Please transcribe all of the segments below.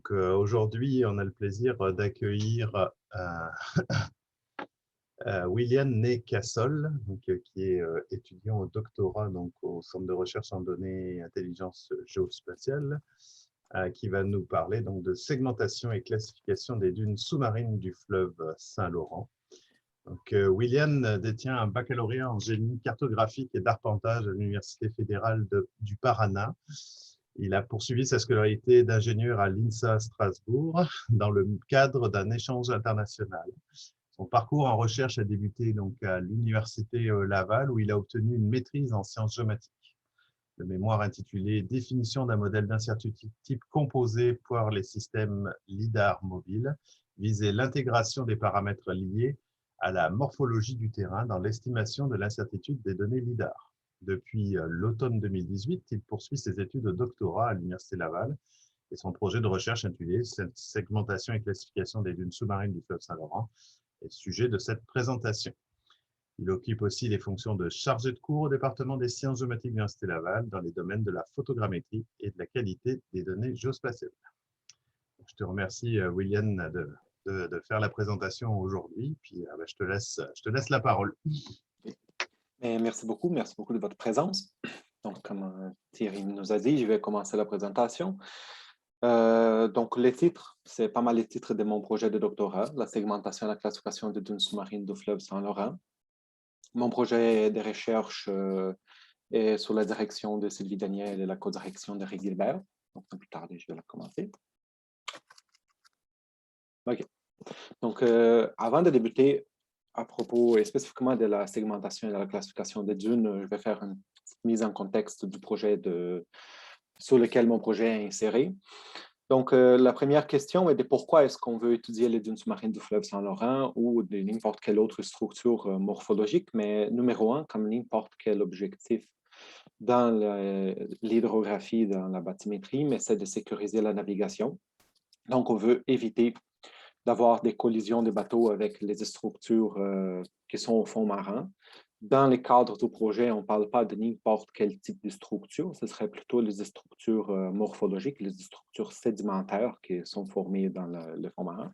Aujourd'hui, on a le plaisir d'accueillir William Ney Cassol, qui est étudiant au doctorat au Centre de recherche en données et intelligence géospatiale, qui va nous parler de segmentation et classification des dunes sous-marines du fleuve Saint-Laurent. William détient un baccalauréat en génie cartographique et d'arpentage à l'Université fédérale du Paraná. Il a poursuivi sa scolarité d'ingénieur à l'INSA Strasbourg dans le cadre d'un échange international. Son parcours en recherche a débuté à l'Université Laval, où il a obtenu une maîtrise en sciences géomatiques. Le mémoire intitulé « Définition d'un modèle d'incertitude type composé pour les systèmes LIDAR mobiles » visait l'intégration des paramètres liés à la morphologie du terrain dans l'estimation de l'incertitude des données LIDAR. Depuis l'automne 2018, il poursuit ses études de doctorat à l'Université Laval et son projet de recherche intitulé « Segmentation et classification des dunes sous-marines du fleuve Saint-Laurent » est sujet de cette présentation. Il occupe aussi les fonctions de chargé de cours au département des sciences géomatiques de l'Université Laval dans les domaines de la photogrammétrie et de la qualité des données géospatiales. Je te remercie, William, de faire la présentation aujourd'hui. Puis je te laisse la parole. Merci beaucoup de votre présence. Donc, comme Thierry nous a dit, je vais commencer la présentation. Donc, les titres, c'est pas mal les titres de mon projet de doctorat, la segmentation et la classification des dunes sous-marines du fleuve Saint-Laurent. Mon projet de recherche est sous la direction de Sylvie Daniel et la co-direction de Rick Gilbert. Donc, sans plus tarder, je vais la commencer. OK. Donc, avant de débuter, à propos spécifiquement de la segmentation et de la classification des dunes, je vais faire une mise en contexte du projet sur lequel mon projet est inséré. Donc, la première question est de pourquoi est-ce qu'on veut étudier les dunes sous-marines du fleuve Saint-Laurent ou de n'importe quelle autre structure morphologique, mais numéro un, comme n'importe quel objectif dans l'hydrographie, dans la bathymétrie, mais c'est de sécuriser la navigation. Donc, on veut éviter d'avoir des collisions de bateaux avec les structures qui sont au fond marin. Dans le cadre du projet, on ne parle pas de n'importe quel type de structure, ce serait plutôt les structures morphologiques, les structures sédimentaires qui sont formées dans le fond marin.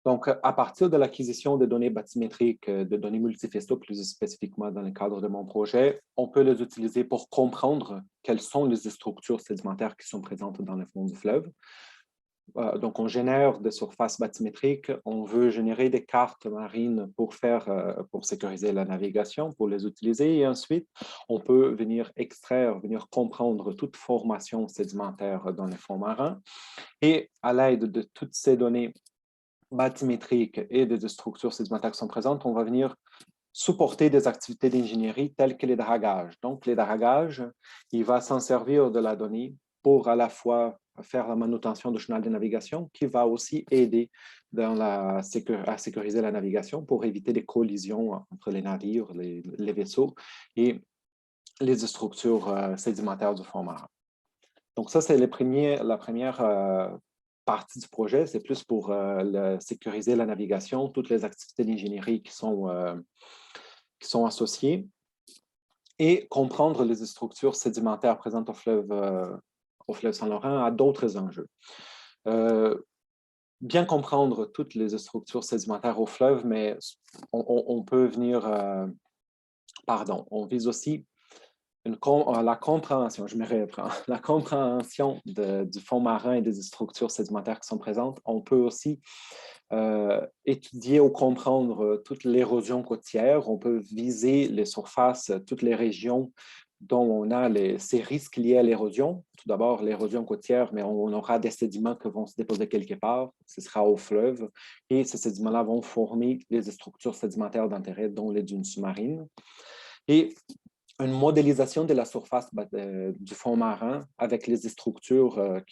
Donc, à partir de l'acquisition de données bathymétriques, de données multifacettes, plus spécifiquement dans le cadre de mon projet, on peut les utiliser pour comprendre quelles sont les structures sédimentaires qui sont présentes dans le fond du fleuve. Donc, on génère des surfaces bathymétriques, on veut générer des cartes marines pour sécuriser la navigation, pour les utiliser, et ensuite, on peut venir extraire, venir comprendre toute formation sédimentaire dans les fonds marins. Et à l'aide de toutes ces données bathymétriques et des structures sédimentaires qui sont présentes, on va venir supporter des activités d'ingénierie telles que les dragages. Donc, les dragages, il va s'en servir de la donnée pour à la fois faire la manutention du chenal de navigation, qui va aussi aider à sécuriser la navigation pour éviter des collisions entre les navires, les vaisseaux et les structures sédimentaires du fond marin. Donc, ça, c'est la première partie du projet. C'est plus pour sécuriser la navigation, toutes les activités d'ingénierie qui sont associées et comprendre les structures sédimentaires présentes au fleuve Saint-Laurent a d'autres enjeux. Bien comprendre toutes les structures sédimentaires au fleuve, mais on peut venir, on vise aussi la compréhension, je me reprends, la compréhension du fond marin et des structures sédimentaires qui sont présentes. On peut aussi étudier ou comprendre toute l'érosion côtière. On peut viser les surfaces, toutes les régions dont on a ces risques liés à l'érosion. Tout d'abord, l'érosion côtière, mais on aura des sédiments qui vont se déposer quelque part. Ce sera au fleuve. Et ces sédiments-là vont former les structures sédimentaires d'intérêt, dont les dunes sous-marines. Et une modélisation de la surface du fond marin avec les structures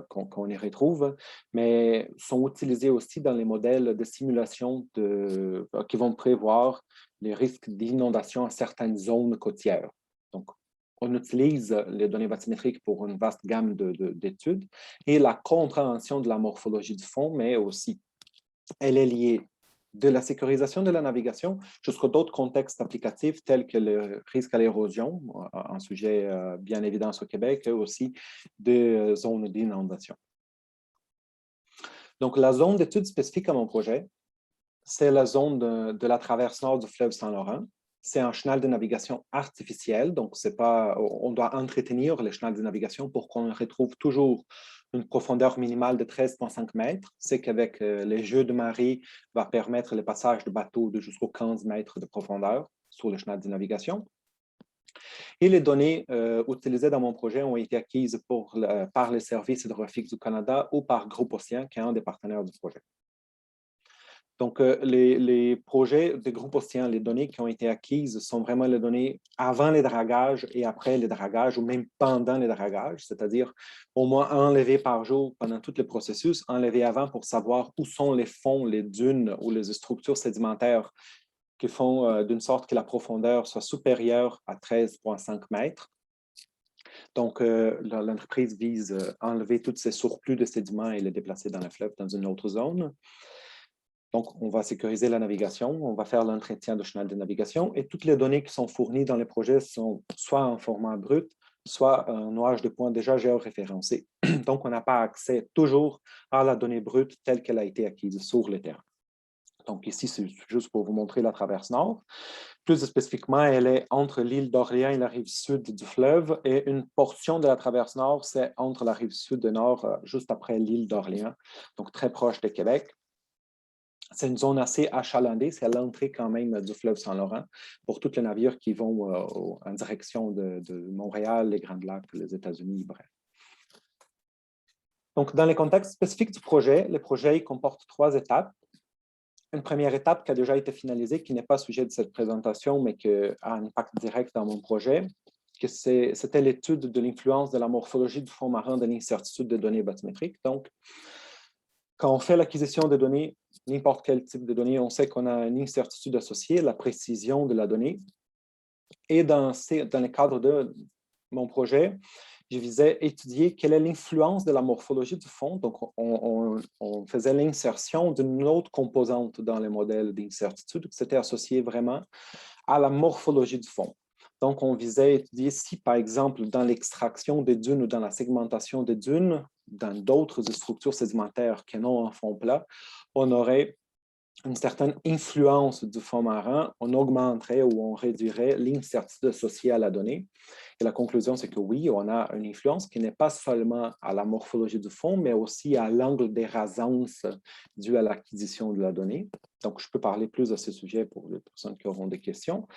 qu'on y retrouve, mais sont utilisées aussi dans les modèles de simulation qui vont prévoir les risques d'inondation à certaines zones côtières. Donc, on utilise les données bathymétriques pour une vaste gamme d'études et la compréhension de la morphologie du fond, mais aussi, elle est liée de la sécurisation de la navigation jusqu'à d'autres contextes applicatifs tels que le risque à l'érosion, un sujet bien évident au Québec, et aussi des zones d'inondation. Donc, la zone d'étude spécifique à mon projet, c'est la zone de la traverse nord du fleuve Saint-Laurent. C'est un chenal de navigation artificiel, donc c'est pas, on doit entretenir le chenal de navigation pour qu'on retrouve toujours une profondeur minimale de 13,5 mètres. C'est qu'avec les jeux de marée, va permettre le passage de bateaux de jusqu'aux 15 mètres de profondeur sur le chenal de navigation. Et les données utilisées dans mon projet ont été acquises par les services hydrographiques du Canada ou par Groupe Océan, qui est un des partenaires du projet. Donc, les projets de Groupe Océan, les données qui ont été acquises sont vraiment les données avant les dragages et après les dragages, ou même pendant les dragages, c'est-à-dire au moins enlevées par jour pendant tout le processus, enlevées avant pour savoir où sont les fonds, les dunes ou les structures sédimentaires qui font d'une sorte que la profondeur soit supérieure à 13,5 mètres. Donc, l'entreprise vise à enlever tous ces surplus de sédiments et les déplacer dans le fleuve dans une autre zone. Donc, on va sécuriser la navigation, on va faire l'entretien de chenal de navigation et toutes les données qui sont fournies dans les projets sont soit en format brut, soit un nuage de points déjà géoréférencé. Donc, on n'a pas accès toujours à la donnée brute telle qu'elle a été acquise sur le terrain. Donc, ici, c'est juste pour vous montrer la traverse nord. Plus spécifiquement, elle est entre l'île d'Orléans et la rive sud du fleuve et une portion de la traverse nord, c'est entre la rive sud et nord, juste après l'île d'Orléans, donc très proche de Québec. C'est une zone assez achalandée, c'est à l'entrée quand même du fleuve Saint-Laurent pour tous les navires qui vont en direction de Montréal, les Grands Lacs, les États-Unis, bref. Donc, dans les contextes spécifiques du projet, le projet comporte 3 étapes. Une première étape qui a déjà été finalisée, qui n'est pas sujet de cette présentation, mais qui a un impact direct dans mon projet, c'était l'étude de l'influence de la morphologie du fond marin de l'incertitude de données bathymétriques. Donc, quand on fait l'acquisition de données, n'importe quel type de données, on sait qu'on a une incertitude associée, la précision de la donnée. Et dans le cadre de mon projet, je visais étudier quelle est l'influence de la morphologie du fond. Donc, on faisait l'insertion d'une autre composante dans les modèles d'incertitude qui s'était associée vraiment à la morphologie du fond. Donc, on visait étudier si, par exemple, dans l'extraction des dunes ou dans la segmentation des dunes, dans d'autres structures sédimentaires qui n'ont un fond plat, on aurait une certaine influence du fond marin, on augmenterait ou on réduirait l'incertitude associée à la donnée. Et la conclusion, c'est que oui, on a une influence qui n'est pas seulement à la morphologie du fond, mais aussi à l'angle d'érazance dû à l'acquisition de la donnée. Donc, je peux parler plus à ce sujet pour les personnes qui auront des questions,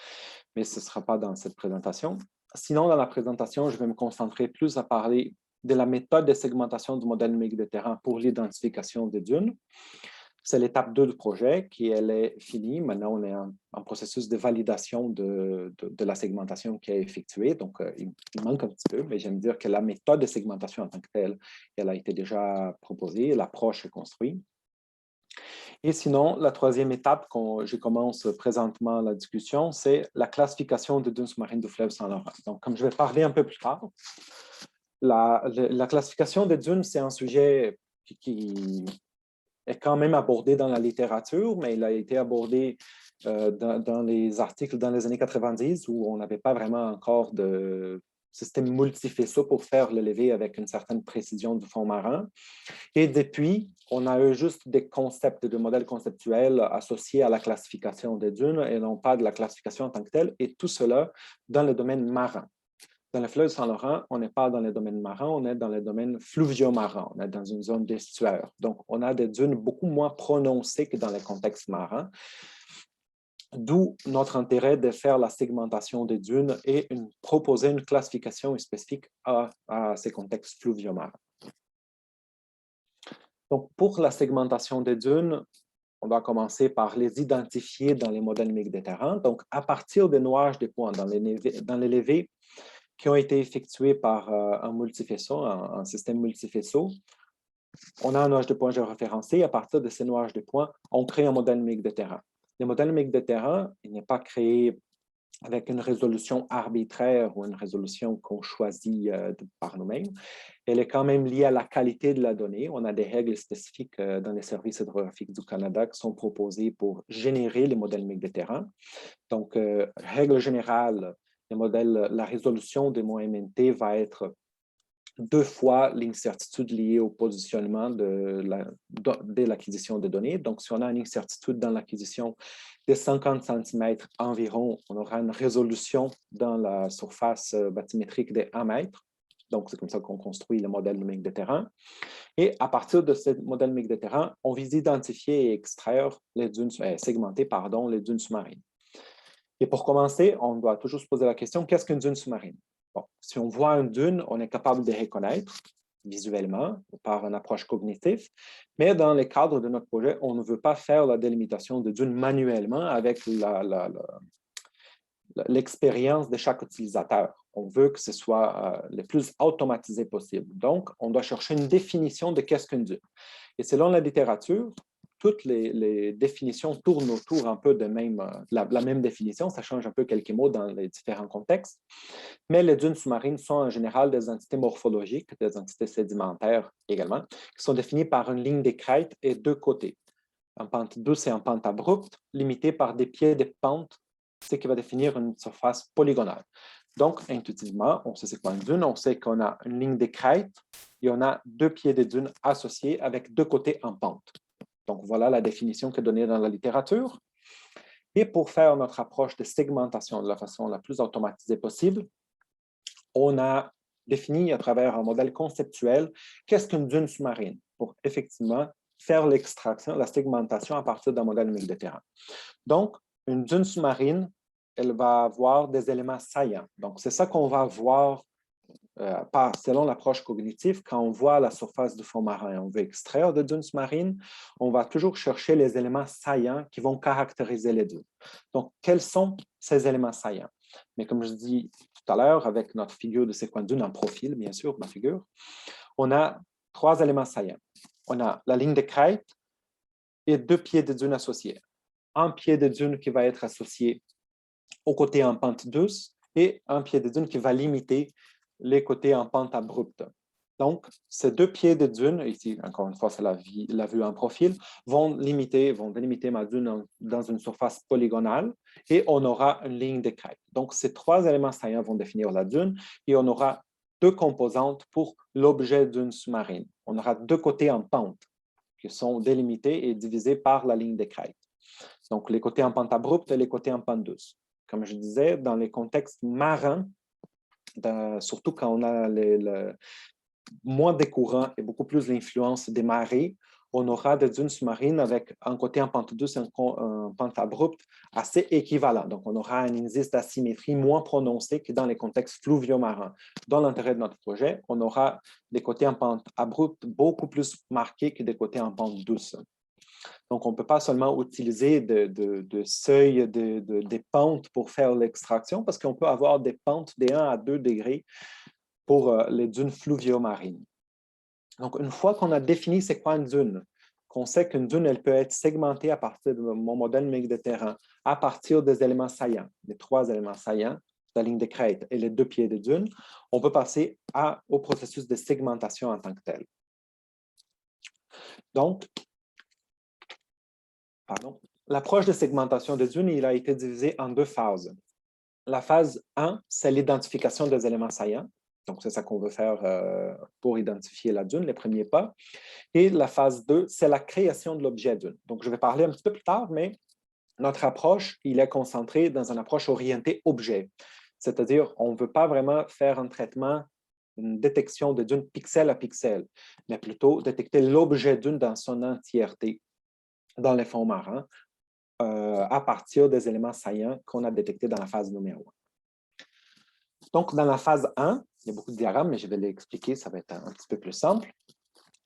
mais ce ne sera pas dans cette présentation. Sinon, dans la présentation, je vais me concentrer plus à parler de la méthode de segmentation du modèle numérique de terrain pour l'identification des dunes. C'est l'étape 2 du projet qui elle est finie. Maintenant, on est en processus de validation de la segmentation qui est effectuée. Donc, il manque un petit peu, mais j'aime dire que la méthode de segmentation en tant que telle, elle a été déjà proposée, l'approche est construite. Et sinon, la troisième étape, quand je commence présentement la discussion, c'est la classification des dunes sous-marines du fleuve Saint-Laurent. Donc, comme je vais parler un peu plus tard, la classification des dunes, c'est un sujet qui est quand même abordé dans la littérature, mais il a été abordé dans les articles dans les années 90 où on n'avait pas vraiment encore de système multifaisceau pour faire le levé avec une certaine précision du fond marin. Et depuis, on a eu juste des concepts, des modèles conceptuels associés à la classification des dunes et non pas de la classification en tant que telle, et tout cela dans le domaine marin. Dans le fleuve Saint-Laurent, on n'est pas dans le domaine marin, on est dans le domaine fluvio-marin, on est dans une zone d'estuaire. Donc, on a des dunes beaucoup moins prononcées que dans les contextes marins, d'où notre intérêt de faire la segmentation des dunes et proposer une classification spécifique à ces contextes fluvio-marins. Donc, pour la segmentation des dunes, on doit commencer par les identifier dans les modèles numériques des terrains. Donc, à partir des nuages des points dans les levées qui ont été effectués par un multifaisceau, un système multifaisceau, on a un nuage de points géoréférencé. À partir de ces nuages de points, on crée un modèle numérique de terrain. Le modèle numérique de terrain, il n'est pas créé avec une résolution arbitraire ou une résolution qu'on choisit par nous-mêmes. Elle est quand même liée à la qualité de la donnée. On a des règles spécifiques dans les services hydrographiques du Canada qui sont proposées pour générer les modèles numériques de terrain. Donc, règle générale, les modèles, la résolution des mots MNT va être 2 fois l'incertitude liée au positionnement dès l'acquisition de données. Donc, si on a une incertitude dans l'acquisition de 50 cm environ, on aura une résolution dans la surface bathymétrique de 1 mètre. Donc, c'est comme ça qu'on construit le modèle numérique de terrain. Et à partir de ce modèle numérique de terrain, on vise identifier et extraire les dunes, segmenter, les dunes sous-marines. Et pour commencer, on doit toujours se poser la question, qu'est-ce qu'une dune sous-marine? Bon, si on voit une dune, on est capable de reconnaître visuellement par une approche cognitive, mais dans le cadre de notre projet, on ne veut pas faire la délimitation de dunes manuellement avec l'expérience de chaque utilisateur. On veut que ce soit le plus automatisé possible. Donc, on doit chercher une définition de qu'est-ce qu'une dune. Et selon la littérature, toutes les définitions tournent autour un peu de la même définition. Ça change un peu quelques mots dans les différents contextes. Mais les dunes sous-marines sont en général des entités morphologiques, des entités sédimentaires également, qui sont définies par une ligne de crête et 2 côtés, en pente douce et en pente abrupte, limitées par des pieds de pente, ce qui va définir une surface polygonale. Donc, intuitivement, on sait c'est quoi une dune, on sait qu'on a une ligne de crête et on a 2 pieds de dune associés avec 2 côtés en pente. Donc, voilà la définition qui est donnée dans la littérature. Et pour faire notre approche de segmentation de la façon la plus automatisée possible, on a défini à travers un modèle conceptuel qu'est-ce qu'une dune sous-marine pour effectivement faire l'extraction, la segmentation à partir d'un modèle numérique de terrain. Donc, une dune sous-marine, elle va avoir des éléments saillants. Donc, c'est ça qu'on va voir selon l'approche cognitive. Quand on voit la surface du fond marin et on veut extraire de dunes sous-marines, on va toujours chercher les éléments saillants qui vont caractériser les dunes. Donc, quels sont ces éléments saillants? Mais comme je dis tout à l'heure, avec notre figure de c'est quoi une dune en profil, bien sûr, ma figure, on a 3 éléments saillants. On a la ligne de crête et 2 pieds de dune associés. Un pied de dune qui va être associé au côté en pente douce et un pied de dune qui va limiter les côtés en pente abrupte. Donc, ces 2 pieds de dune, ici, encore une fois, c'est la vue en profil, vont délimiter ma dune dans une surface polygonale et on aura une ligne de crête. Donc, ces 3 éléments saillants vont définir la dune et on aura 2 composantes pour l'objet d'une sous-marine. On aura 2 côtés en pente qui sont délimités et divisés par la ligne de crête. Donc, les côtés en pente abrupte et les côtés en pente douce. Comme je disais, dans les contextes marins, surtout quand on a moins des courants et beaucoup plus l'influence des marées, on aura des dunes sous-marines avec un côté en pente douce et un pente abrupte assez équivalent. Donc, on aura un indice d'asymétrie moins prononcé que dans les contextes fluvio-marins. Dans l'intérêt de notre projet, on aura des côtés en pente abrupte beaucoup plus marqués que des côtés en pente douce. Donc, on ne peut pas seulement utiliser de seuil des pentes pour faire l'extraction parce qu'on peut avoir des pentes de 1 à 2 degrés pour les dunes fluvio-marines. Donc, une fois qu'on a défini c'est quoi une dune, qu'on sait qu'une dune, elle peut être segmentée à partir de mon modèle numérique de terrain, à partir des éléments saillants, les 3 éléments saillants, la ligne de crête et les 2 pieds de dune, on peut passer au processus de segmentation en tant que tel. Donc, l'approche de segmentation de dunes, il a été divisé en 2 phases. La phase 1, c'est l'identification des éléments saillants. Donc, c'est ça qu'on veut faire pour identifier la dune, les premiers pas. Et la phase 2, c'est la création de l'objet dune. Donc, je vais parler un petit peu plus tard, mais notre approche, il est concentré dans une approche orientée objet. C'est-à-dire, on ne veut pas vraiment faire un traitement, une détection de dune pixel à pixel, mais plutôt détecter l'objet dune dans son entièreté dans les fonds marins à partir des éléments saillants qu'on a détectés dans la phase numéro 1. Donc, dans la phase 1, il y a beaucoup de diagrammes, mais je vais l'expliquer, ça va être un petit peu plus simple.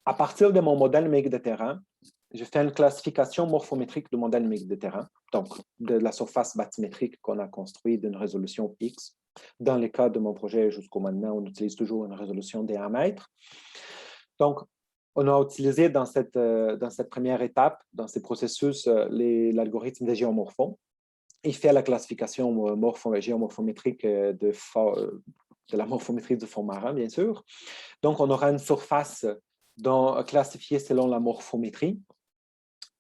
À partir de mon modèle numérique de terrain, je fais une classification morphométrique du modèle numérique de terrain, donc de la surface bathymétrique qu'on a construite d'une résolution X. Dans le cas de mon projet jusqu'au maintenant, on utilise toujours une résolution de 1 mètre. Donc, on a utilisé dans cette première étape, dans ces processus, l'algorithme des géomorphons. Il fait la classification géomorphométrique de la morphométrie du fond marin, bien sûr. Donc, on aura une surface classifiée selon la morphométrie.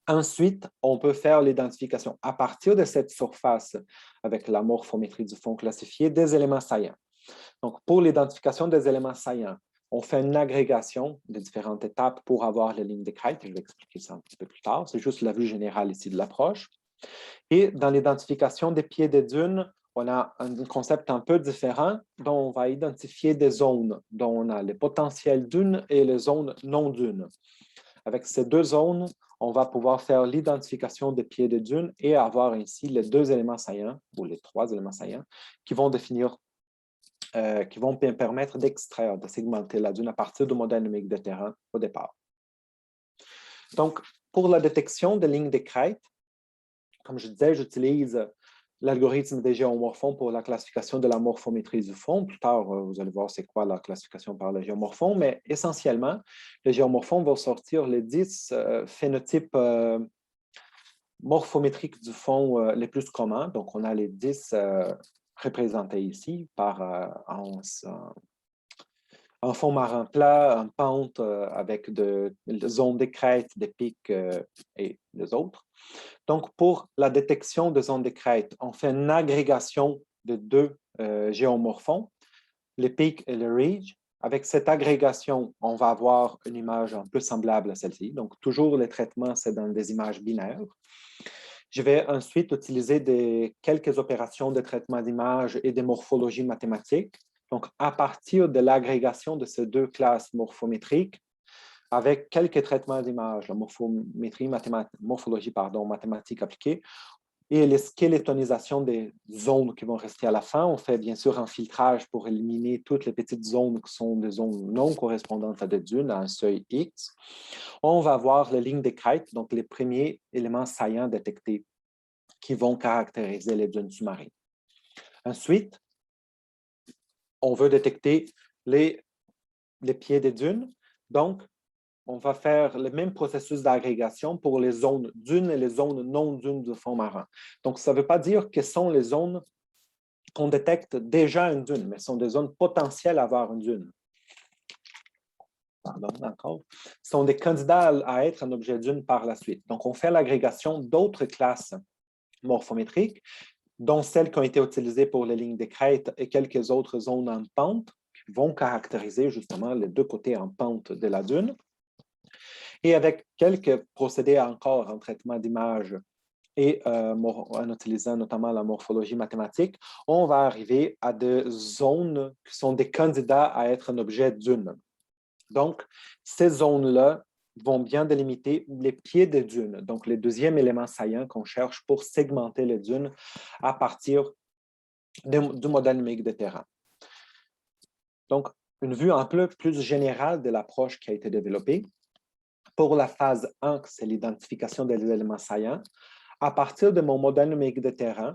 Ensuite, on peut faire l'identification à partir de cette surface avec la morphométrie du fond classifié des éléments saillants. Donc, pour l'identification des éléments saillants, on fait une agrégation de différentes étapes pour avoir les lignes de crête. Je vais expliquer ça un petit peu plus tard. C'est juste la vue générale ici de l'approche. Et dans l'identification des pieds des dunes, on a un concept un peu différent dont on va identifier des zones, dont on a les potentiels dunes et les zones non dunes. Avec ces deux zones, on va pouvoir faire l'identification des pieds de dune et avoir ainsi les deux éléments saillants, ou les trois éléments saillants, qui vont permettre d'extraire, de segmenter la dune à partir du modèle numérique de terrain au départ. Donc, pour la détection des lignes de crête, comme je disais, j'utilise l'algorithme des géomorphons pour la classification de la morphométrie du fond. Plus tard, vous allez voir c'est quoi la classification par le géomorphon, mais essentiellement, les géomorphons vont sortir les 10 phénotypes morphométriques du fond les plus communs. Donc, on a les 10 représentés ici en fond marin plat, en pente avec des zones de crête, des pics et les autres. Donc, pour la détection de zones de crête, on fait une agrégation de deux géomorphons, le peak et le ridge. Avec cette agrégation, on va avoir une image un peu semblable à celle-ci. Donc, toujours les traitements, c'est dans des images binaires. Je vais ensuite utiliser quelques opérations de traitement d'image et de morphologie mathématique. Donc, à partir de l'agrégation de ces deux classes morphométriques, avec quelques traitements d'image, la morphologie mathématique appliquée, et les squeletonisations des zones qui vont rester à la fin. On fait bien sûr un filtrage pour éliminer toutes les petites zones qui sont des zones non correspondantes à des dunes, à un seuil X. On va voir les lignes de crête, donc les premiers éléments saillants détectés qui vont caractériser les dunes sous-marines. Ensuite, on veut détecter les pieds des dunes. Donc, on va faire le même processus d'agrégation pour les zones dunes et les zones non dunes du fond marin. Donc, ça ne veut pas dire que ce sont les zones qu'on détecte déjà une dune, mais ce sont des zones potentielles à avoir une dune. Pardon, encore. Ce sont des candidats à être un objet dune par la suite. Donc, on fait l'agrégation d'autres classes morphométriques, dont celles qui ont été utilisées pour les lignes de crête et quelques autres zones en pente, qui vont caractériser justement les deux côtés en pente de la dune. Et avec quelques procédés encore en traitement d'image et en utilisant notamment la morphologie mathématique, on va arriver à des zones qui sont des candidats à être un objet dune. Donc, ces zones-là vont bien délimiter les pieds des dunes, donc le deuxième élément saillant qu'on cherche pour segmenter les dunes à partir du modèle numérique de terrain. Donc, une vue un peu plus générale de l'approche qui a été développée. Pour la phase 1, c'est l'identification des éléments saillants. À partir de mon modèle numérique de terrain,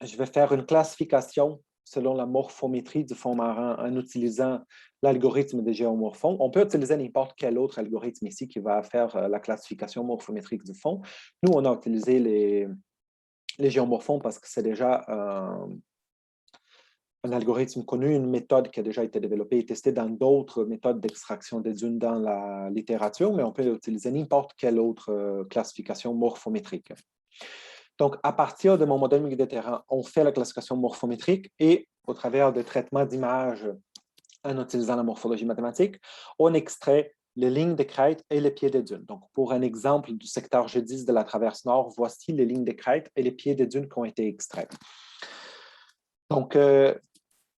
je vais faire une classification selon la morphométrie du fond marin en utilisant l'algorithme des géomorphons. On peut utiliser n'importe quel autre algorithme ici qui va faire la classification morphométrique du fond. Nous, on a utilisé les géomorphons parce que c'est déjà un algorithme connu, une méthode qui a déjà été développée et testée dans d'autres méthodes d'extraction des dunes dans la littérature, mais on peut utiliser n'importe quelle autre classification morphométrique. Donc, à partir de mon modèle numérique de terrain, on fait la classification morphométrique et au travers de traitements d'images en utilisant la morphologie mathématique, on extrait les lignes de crête et les pieds des dunes. Donc, pour un exemple du secteur G10 de la traverse nord, voici les lignes de crête et les pieds des dunes qui ont été extraits. Donc,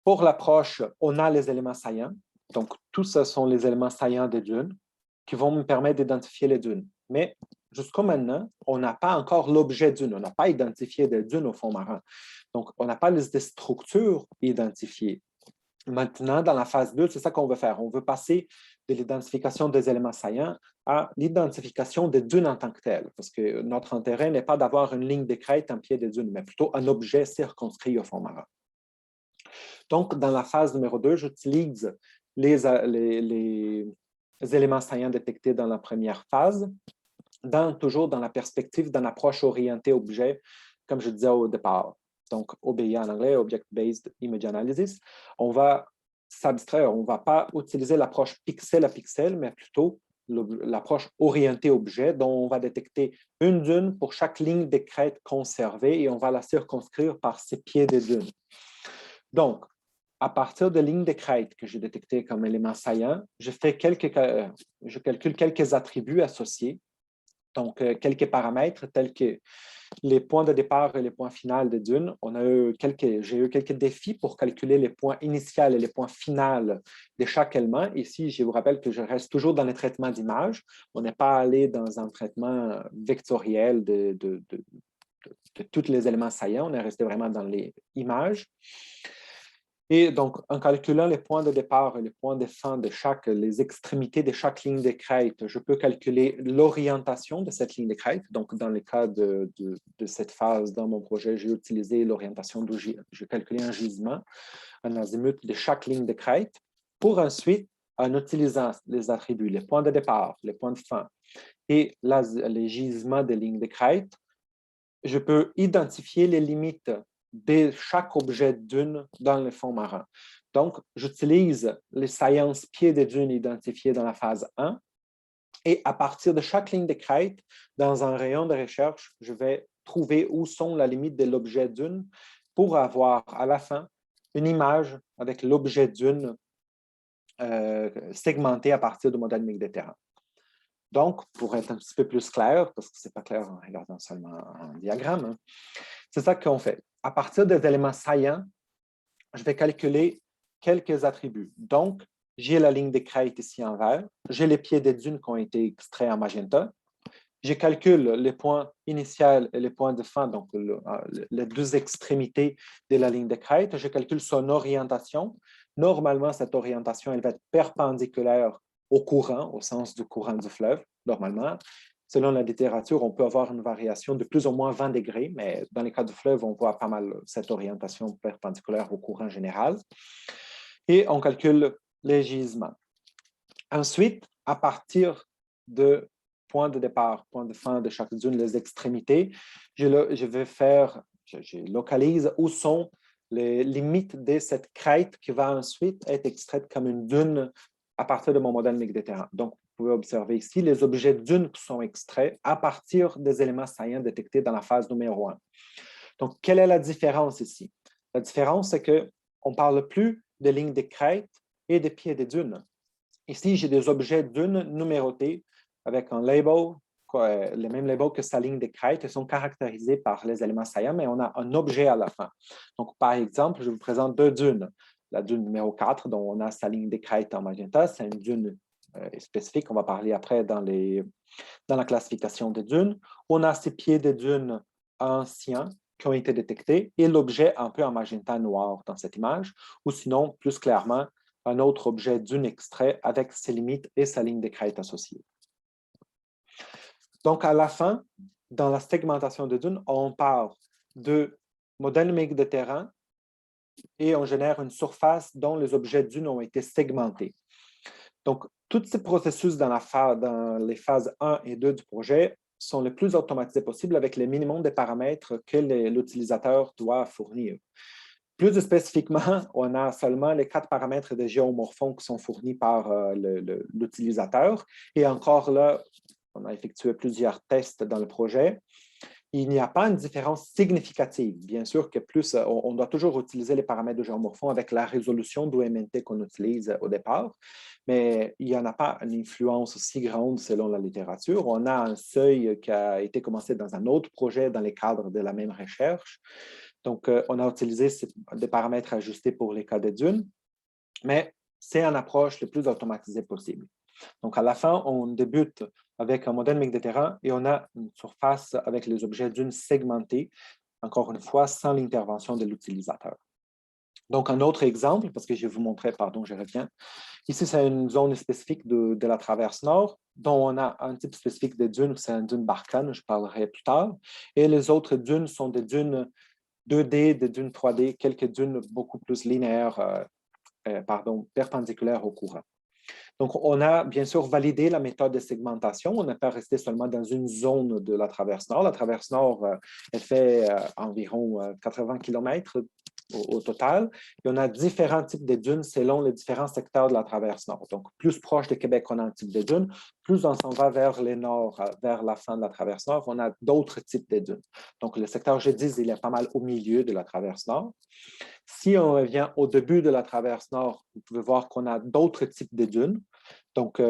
pour l'approche, on a les éléments saillants. Donc, tout ça sont les éléments saillants des dunes qui vont me permettre d'identifier les dunes. Mais jusqu'à maintenant, on n'a pas encore l'objet dune. On n'a pas identifié de dunes au fond marin. Donc, on n'a pas les structures identifiées. Maintenant, dans la phase 2, c'est ça qu'on veut faire. On veut passer de l'identification des éléments saillants à l'identification des dunes en tant que telles. Parce que notre intérêt n'est pas d'avoir une ligne de crête en pied des dunes, mais plutôt un objet circonscrit au fond marin. Donc, dans la phase numéro 2, j'utilise les éléments saillants détectés dans la première phase, toujours dans la perspective d'une approche orientée objet, comme je disais au départ. Donc, OBI en anglais, Object-Based Image Analysis. On va s'abstraire, on ne va pas utiliser l'approche pixel à pixel, mais plutôt l'approche orientée objet, dont on va détecter une dune pour chaque ligne de crête conservée et on va la circonscrire par ses pieds de dune. Donc, à partir de lignes de crête que j'ai détectées comme éléments saillants, je calcule quelques attributs associés, donc quelques paramètres tels que les points de départ et les points finaux de Dune. J'ai eu quelques défis pour calculer les points initiaux et les points finaux de chaque élément. Ici, je vous rappelle que je reste toujours dans le traitement d'image. On n'est pas allé dans un traitement vectoriel de tous les éléments saillants. On est resté vraiment dans les images. Et donc, en calculant les points de départ et les points de fin les extrémités de chaque ligne de crête, je peux calculer l'orientation de cette ligne de crête. Donc, dans le cas de cette phase dans mon projet, j'ai utilisé l'orientation d'où j'ai calculé un gisement, un azimut de chaque ligne de crête, pour ensuite, en utilisant les attributs, les points de départ, les points de fin et les gisements des lignes de crête, je peux identifier les limites de chaque objet de dune dans le fond marin. Donc, j'utilise les saillances pieds de dune identifiées dans la phase 1 et à partir de chaque ligne de crête, dans un rayon de recherche, je vais trouver où sont la limite de l'objet dune pour avoir à la fin une image avec l'objet dune segmenté à partir du modèle MIG de terrain. Donc, pour être un petit peu plus clair, parce que ce n'est pas clair en regardant seulement un diagramme, hein, c'est ça qu'on fait. À partir des éléments saillants, je vais calculer quelques attributs. Donc, j'ai la ligne de crête ici en vert, j'ai les pieds des dunes qui ont été extraits en magenta, je calcule les points initiaux et les points de fin, donc les deux extrémités de la ligne de crête, je calcule son orientation. Normalement, cette orientation, elle va être perpendiculaire au courant, au sens du courant du fleuve, normalement. Selon la littérature, on peut avoir une variation de plus ou moins 20 degrés, mais dans les cas du fleuve, on voit pas mal cette orientation perpendiculaire au courant général. Et on calcule les gisements. Ensuite, à partir de point de départ, point de fin de chaque dune, les extrémités, je localise où sont les limites de cette crête qui va ensuite être extraite comme une dune à partir de mon modèle MIG de terrain. Donc, vous pouvez observer ici les objets dunes qui sont extraits à partir des éléments saillants détectés dans la phase numéro 1. Donc, quelle est la différence ici? La différence, c'est qu'on ne parle plus de lignes de crête et de pieds de dunes. Ici, j'ai des objets dunes numérotés avec un label, le même label que sa ligne de crête. Ils sont caractérisés par les éléments saillants, mais on a un objet à la fin. Donc, par exemple, je vous présente deux dunes. La dune numéro 4, dont on a sa ligne de crête en magenta, c'est une dune spécifique. On va parler après dans la classification des dunes. On a ces pieds de dunes anciens qui ont été détectés et l'objet un peu en magenta noir dans cette image, ou sinon, plus clairement, un autre objet dune extrait avec ses limites et sa ligne de crête associée. Donc, à la fin, dans la segmentation de dunes, on part de modèle numérique de terrain et on génère une surface dont les objets dunes ont été segmentés. Donc, tous ces processus dans les phases 1 et 2 du projet sont les plus automatisés possibles avec le minimum de paramètres que l'utilisateur doit fournir. Plus spécifiquement, on a seulement les 4 paramètres de géomorphon qui sont fournis par l'utilisateur. Et encore là, on a effectué plusieurs tests dans le projet. Il n'y a pas une différence significative. Bien sûr que plus, on doit toujours utiliser les paramètres de géomorphon avec la résolution d'OMNT qu'on utilise au départ, mais il n'y en a pas une influence si grande selon la littérature. On a un seuil qui a été commencé dans un autre projet dans le cadre de la même recherche. Donc, on a utilisé des paramètres ajustés pour les cas de dunes, mais c'est une approche le plus automatisée possible. Donc, à la fin, on débute avec un modèle MIG de terrain et on a une surface avec les objets dunes segmentés, encore une fois, sans l'intervention de l'utilisateur. Donc, un autre exemple, parce que je vais vous montrer, pardon, je reviens. Ici, c'est une zone spécifique de la traverse nord, dont on a un type spécifique de dunes, c'est une dune Barkhane, je parlerai plus tard. Et les autres dunes sont des dunes 2D, des dunes 3D, quelques dunes beaucoup plus linéaires, perpendiculaires au courant. Donc, on a bien sûr validé la méthode de segmentation. On n'est pas resté seulement dans une zone de la traverse nord. La traverse nord, elle fait environ 80 km au total. Et on a différents types de dunes selon les différents secteurs de la traverse nord. Donc, plus proche de Québec, on a un type de dunes. Plus on s'en va vers le nord, vers la fin de la traverse nord, on a d'autres types de dunes. Donc, le secteur G10, il est pas mal au milieu de la traverse nord. Si on revient au début de la traverse nord, vous pouvez voir qu'on a d'autres types de dunes. Donc,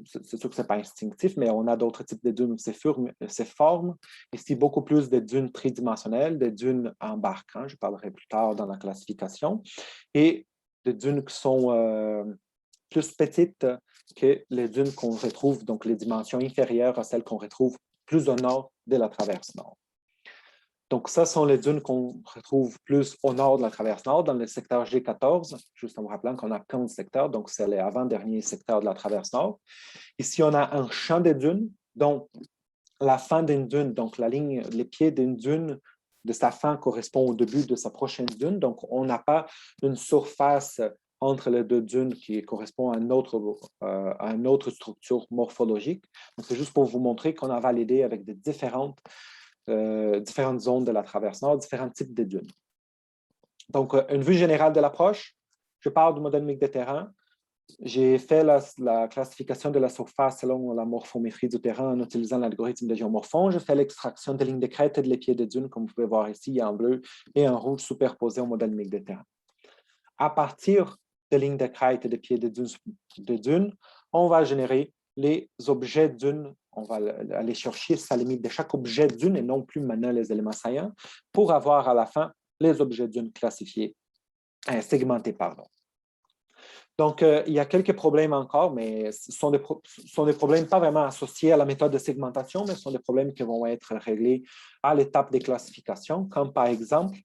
c'est sûr que ce n'est pas instinctif, mais on a d'autres types de dunes où se forment. Ici, beaucoup plus de dunes tridimensionnelles, des dunes embarquantes, je parlerai plus tard dans la classification, et des dunes qui sont plus petites que les dunes qu'on retrouve, donc les dimensions inférieures à celles qu'on retrouve plus au nord de la traverse nord. Donc, ça sont les dunes qu'on retrouve plus au nord de la traverse nord, dans le secteur G14, juste en vous rappelant qu'on a 15 secteurs, donc c'est l'avant-dernier secteur de la traverse nord. Ici, on a un champ de dunes, donc la fin d'une dune, donc la ligne, les pieds d'une dune, de sa fin correspond au début de sa prochaine dune, donc on n'a pas une surface entre les deux dunes qui correspond à une autre structure morphologique. C'est juste pour vous montrer qu'on a validé avec des différentes zones de la traverse nord, différents types de dunes. Donc, une vue générale de l'approche, je parle du modèle MIC de terrain. J'ai fait la classification de la surface selon la morphométrie du terrain en utilisant l'algorithme de géomorphon. Je fais l'extraction des lignes de crête et des pieds de dunes, comme vous pouvez voir ici, en bleu et en rouge superposés au modèle MIC de terrain. À partir des lignes de crête et des pieds de dunes, on va générer les objets dunes. On va aller chercher sa limite de chaque objet dune et non plus maintenant les éléments saillants pour avoir à la fin les objets dunes classifiés, segmentés, pardon. Donc, il y a quelques problèmes encore, mais ce sont des problèmes pas vraiment associés à la méthode de segmentation, mais ce sont des problèmes qui vont être réglés à l'étape des classifications, comme par exemple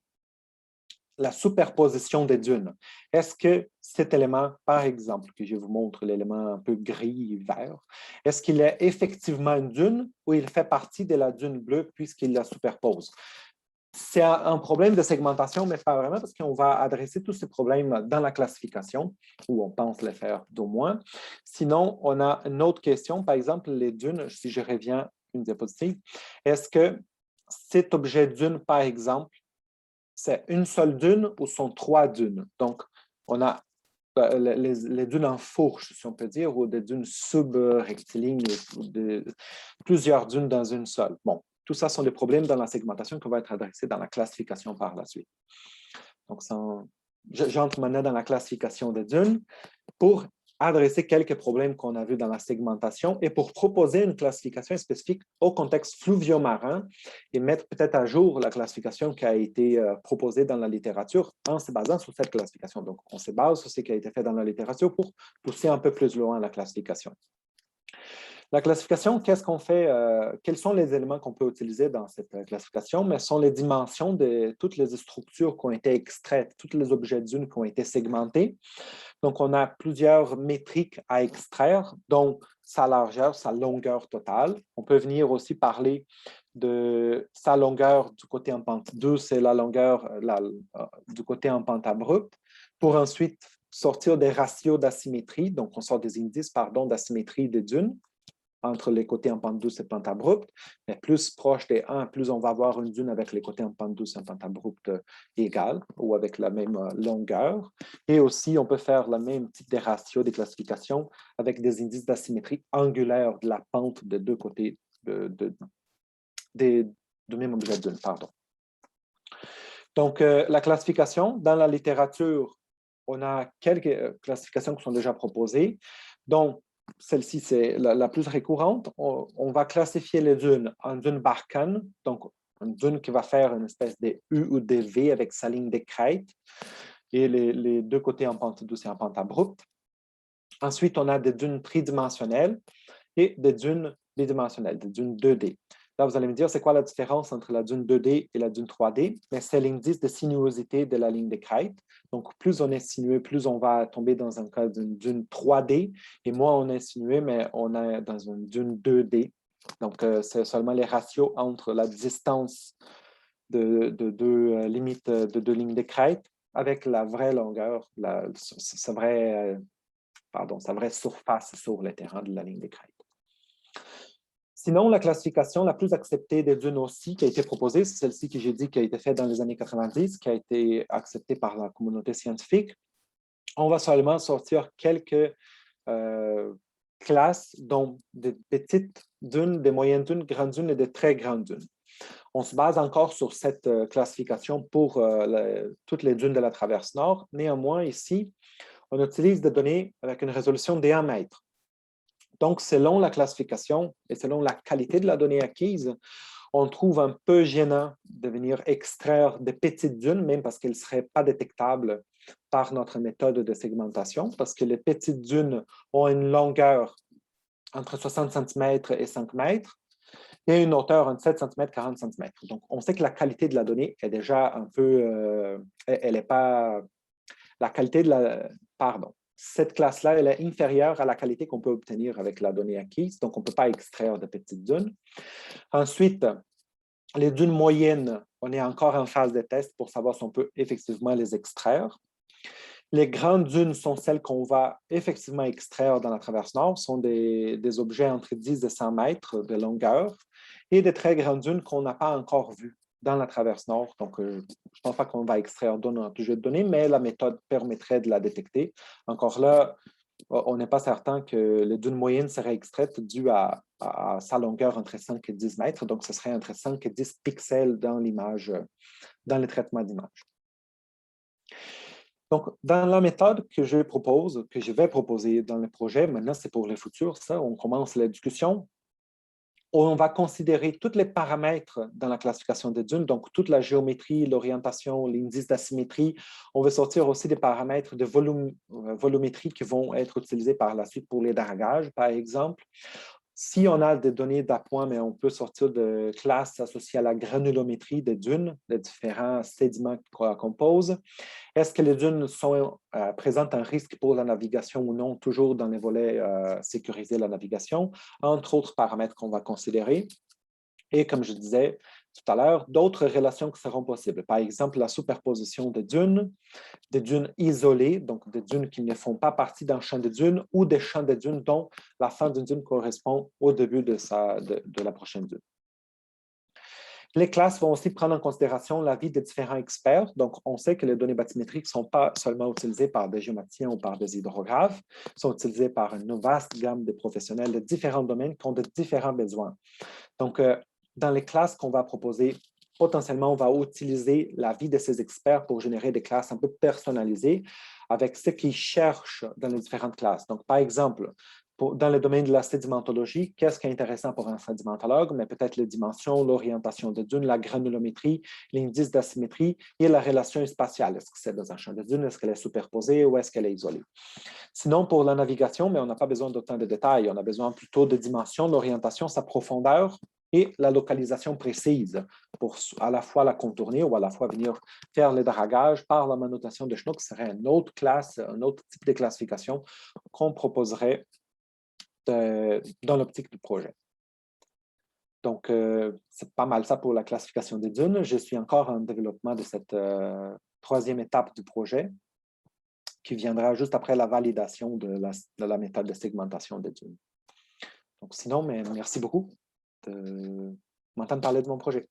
la superposition des dunes. Est-ce que cet élément, par exemple, que je vous montre, l'élément un peu gris-vert, est-ce qu'il est effectivement une dune ou il fait partie de la dune bleue puisqu'il la superpose? C'est un problème de segmentation, mais pas vraiment, parce qu'on va adresser tous ces problèmes dans la classification, ou on pense les faire d'au moins. Sinon, on a une autre question, par exemple, les dunes, si je reviens une diapositive, est-ce que cet objet dune, par exemple, c'est une seule dune ou sont trois dunes? Donc, on a les dunes en fourche, si on peut dire, ou des dunes subrectilignes, plusieurs dunes dans une seule. Bon, tout ça sont des problèmes dans la segmentation qui vont être adressés dans la classification par la suite. Donc, j'entre maintenant dans la classification des dunes pour adresser quelques problèmes qu'on a vus dans la segmentation et pour proposer une classification spécifique au contexte fluvio-marin et mettre peut-être à jour la classification qui a été proposée dans la littérature en se basant sur cette classification. Donc, on se base sur ce qui a été fait dans la littérature pour pousser un peu plus loin la classification. La classification, qu'est-ce qu'on fait? Quels sont les éléments qu'on peut utiliser dans cette classification? Mais ce sont les dimensions de toutes les structures qui ont été extraites, tous les objets dunes qui ont été segmentés. Donc, on a plusieurs métriques à extraire, donc sa largeur, sa longueur totale. On peut venir aussi parler de sa longueur du côté en pente douce, c'est la longueur du côté en pente abrupte, pour ensuite sortir des ratios d'asymétrie, donc on sort des indices, d'asymétrie des dunes entre les côtés en pente douce et pente abrupte, mais plus proche des 1, plus on va avoir une dune avec les côtés en pente douce et en pente abrupte égales ou avec la même longueur. Et aussi, on peut faire le même type de ratio de classification avec des indices d'asymétrie angulaire de la pente des deux côtés du même objet de dune. Pardon. Donc, la classification, dans la littérature, on a quelques classifications qui sont déjà proposées. Donc, celle-ci, c'est la plus récurrente. On va classifier les dunes en dunes Barkhane, donc une dune qui va faire une espèce de U ou de V avec sa ligne de crête et les deux côtés en pente douce et en pente abrupte. Ensuite, on a des dunes tridimensionnelles et des dunes bidimensionnelles, des dunes 2D. Là, vous allez me dire, c'est quoi la différence entre la dune 2D et la dune 3D? Mais c'est l'indice de sinuosité de la ligne de crête. Donc, plus on est sinueux, plus on va tomber dans un cas d'une dune 3D. Et moins on est sinueux, mais on est dans une dune 2D. Donc, c'est seulement les ratios entre la distance de deux limites de deux lignes de crête avec la vraie longueur, sa vraie surface sur le terrain de la ligne de crête. Sinon, la classification la plus acceptée des dunes aussi, qui a été proposée, c'est celle-ci que j'ai dit qui a été faite dans les années 90, qui a été acceptée par la communauté scientifique. On va seulement sortir quelques classes, dont des petites dunes, des moyennes dunes, grandes dunes et des très grandes dunes. On se base encore sur cette classification pour toutes les dunes de la traverse nord. Néanmoins, ici, on utilise des données avec une résolution d'1 mètre. Donc, selon la classification et selon la qualité de la donnée acquise, on trouve un peu gênant de venir extraire des petites dunes, même parce qu'elles ne seraient pas détectables par notre méthode de segmentation, parce que les petites dunes ont une longueur entre 60 cm et 5 mètres et une hauteur entre 7 cm et 40 cm. Donc, on sait que la qualité de la donnée est déjà un peu... elle n'est pas... La qualité de la... Pardon. Cette classe-là, elle est inférieure à la qualité qu'on peut obtenir avec la donnée acquise, donc on ne peut pas extraire de petites dunes. Ensuite, les dunes moyennes, on est encore en phase de test pour savoir si on peut effectivement les extraire. Les grandes dunes sont celles qu'on va effectivement extraire dans la traverse nord, sont des objets entre 10 et 100 mètres de longueur, et des très grandes dunes qu'on n'a pas encore vues dans la traverse nord. Donc, je ne pense pas qu'on va extraire d'un sujet de données, mais la méthode permettrait de la détecter. Encore là, on n'est pas certain que les dunes moyennes seraient extraites dû à sa longueur entre 5 et 10 mètres. Donc, ce serait entre 5 et 10 pixels dans l'image, dans le traitement d'image. Donc, dans la méthode que je vais proposer dans le projet, maintenant c'est pour le futur, ça, on commence la discussion. On va considérer tous les paramètres dans la classification des dunes, donc toute la géométrie, l'orientation, l'indice d'asymétrie. On va sortir aussi des paramètres de volumétrie qui vont être utilisés par la suite pour les dragages, par exemple. Si on a des données d'appoint, mais on peut sortir de classes associées à la granulométrie des dunes, les différents sédiments qu'on la composent. Est-ce que les dunes présentent un risque pour la navigation ou non, toujours dans les volets sécuriser la navigation, entre autres paramètres qu'on va considérer. Et comme je disais tout à l'heure, d'autres relations qui seront possibles. Par exemple, la superposition des dunes isolées, donc des dunes qui ne font pas partie d'un champ de dunes ou des champs de dunes dont la fin d'une dune correspond au début de la prochaine dune. Les classes vont aussi prendre en considération l'avis des différents experts. Donc, on sait que les données bathymétriques ne sont pas seulement utilisées par des géomatriciens ou par des hydrographes, sont utilisées par une vaste gamme de professionnels de différents domaines qui ont de différents besoins. Donc, dans les classes qu'on va proposer, potentiellement, on va utiliser l'avis de ces experts pour générer des classes un peu personnalisées avec ce qu'ils cherchent dans les différentes classes. Donc, par exemple, dans le domaine de la sédimentologie, qu'est-ce qui est intéressant pour un sédimentologue? Mais peut-être les dimensions, l'orientation de dunes, la granulométrie, l'indice d'asymétrie et la relation spatiale. Est-ce que c'est dans un champ de dunes? Est-ce qu'elle est superposée ou est-ce qu'elle est isolée? Sinon, pour la navigation, mais on n'a pas besoin d'autant de détails. On a besoin plutôt de dimensions, l'orientation, sa profondeur et la localisation précise pour à la fois la contourner ou à la fois venir faire le dragage par la manutention de Schnook, qui serait une autre classe, un autre type de classification qu'on proposerait dans l'optique du projet. Donc, c'est pas mal ça pour la classification des dunes. Je suis encore en développement de cette troisième étape du projet qui viendra juste après la validation de la méthode de segmentation des dunes. Donc, sinon, mais merci beaucoup de m'entendre parler de mon projet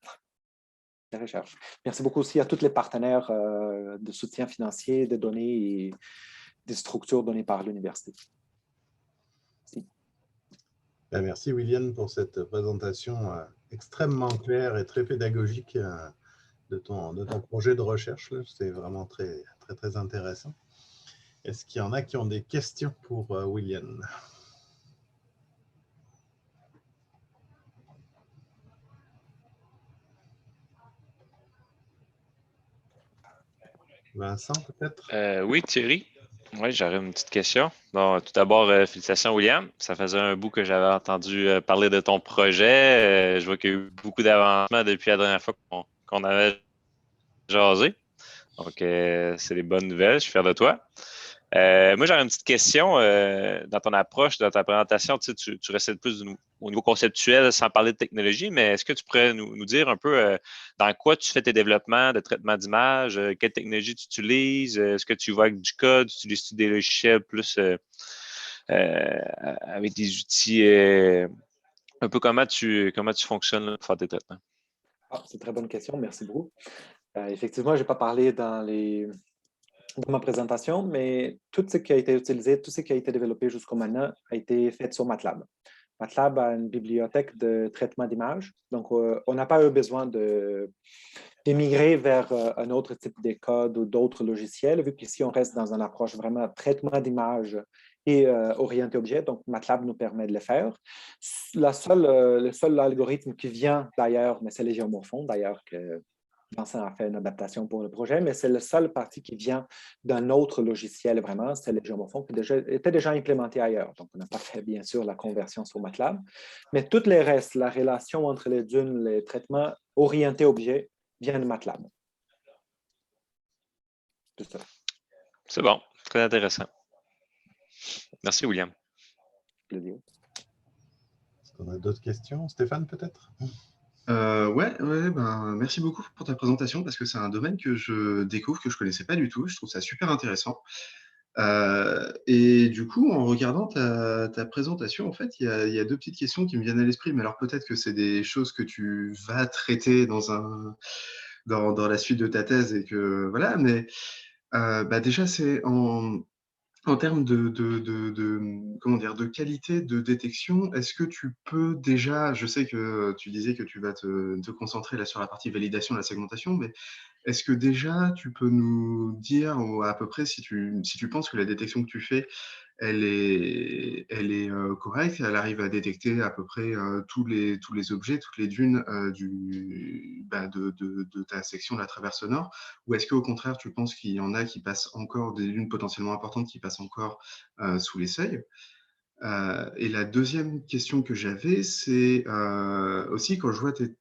de recherche. Merci beaucoup aussi à tous les partenaires de soutien financier, de données et des structures données par l'université. Merci. Merci William pour cette présentation extrêmement claire et très pédagogique de ton projet de recherche. C'est vraiment très, très, très intéressant. Est-ce qu'il y en a qui ont des questions pour William? Vincent, peut-être? Oui, Thierry. Oui, j'aurais une petite question. Bon, tout d'abord, félicitations, William. Ça faisait un bout que j'avais entendu parler de ton projet. Je vois qu'il y a eu beaucoup d'avancements depuis la dernière fois qu'on avait jasé. Donc, c'est des bonnes nouvelles. Je suis fier de toi. Moi, j'aurais une petite question. Dans ton approche, dans ta présentation, tu restais plus au niveau conceptuel sans parler de technologie, mais est-ce que tu pourrais nous dire un peu dans quoi tu fais tes développements de traitement d'image, quelle technologie tu utilises, est-ce que tu vois avec du code, utilises-tu des logiciels plus avec des outils un peu comment tu fonctionnes là, pour faire tes traitements. C'est une très bonne question. Merci beaucoup. Effectivement, je n'ai pas parlé dans ma présentation, mais tout ce qui a été utilisé, tout ce qui a été développé jusqu'au maintenant a été fait sur MATLAB. MATLAB a une bibliothèque de traitement d'images. Donc, on n'a pas eu besoin d'émigrer vers un autre type de code ou d'autres logiciels, vu qu'ici, on reste dans une approche vraiment traitement d'images et orienté objet. Donc, MATLAB nous permet de le faire. Le seul algorithme qui vient d'ailleurs, mais c'est les géomorphons d'ailleurs, que Vincent a fait une adaptation pour le projet, mais c'est le seul parti qui vient d'un autre logiciel vraiment, c'est le géomorphon qui était déjà implémenté ailleurs. Donc, on n'a pas fait, bien sûr, la conversion sur MATLAB, mais tous les restes, la relation entre les dunes, les traitements orientés objets, viennent de MATLAB. Tout ça. C'est bon, très intéressant. Merci, William. Plaisir. Est-ce qu'on a d'autres questions? Stéphane, peut-être? Merci beaucoup pour ta présentation parce que c'est un domaine que je découvre, que je ne connaissais pas du tout. Je trouve ça super intéressant. Et du coup, en regardant ta présentation, en fait, il y a deux petites questions qui me viennent à l'esprit, mais alors peut-être que c'est des choses que tu vas traiter dans la suite de ta thèse et que voilà, mais déjà, c'est en termes comment dire, de qualité de détection, est-ce que tu peux déjà, je sais que tu disais que tu vas te concentrer là sur la partie validation de la segmentation, mais est-ce que déjà tu peux nous dire à peu près si tu penses que la détection que tu fais, elle est correcte, elle arrive à détecter à peu près tous les objets, toutes les dunes de ta section de la traverse nord, ou est-ce qu'au contraire tu penses qu'il y en a qui passent encore, des dunes potentiellement importantes qui passent encore sous les seuils? Et la deuxième question que j'avais, c'est aussi quand je vois tes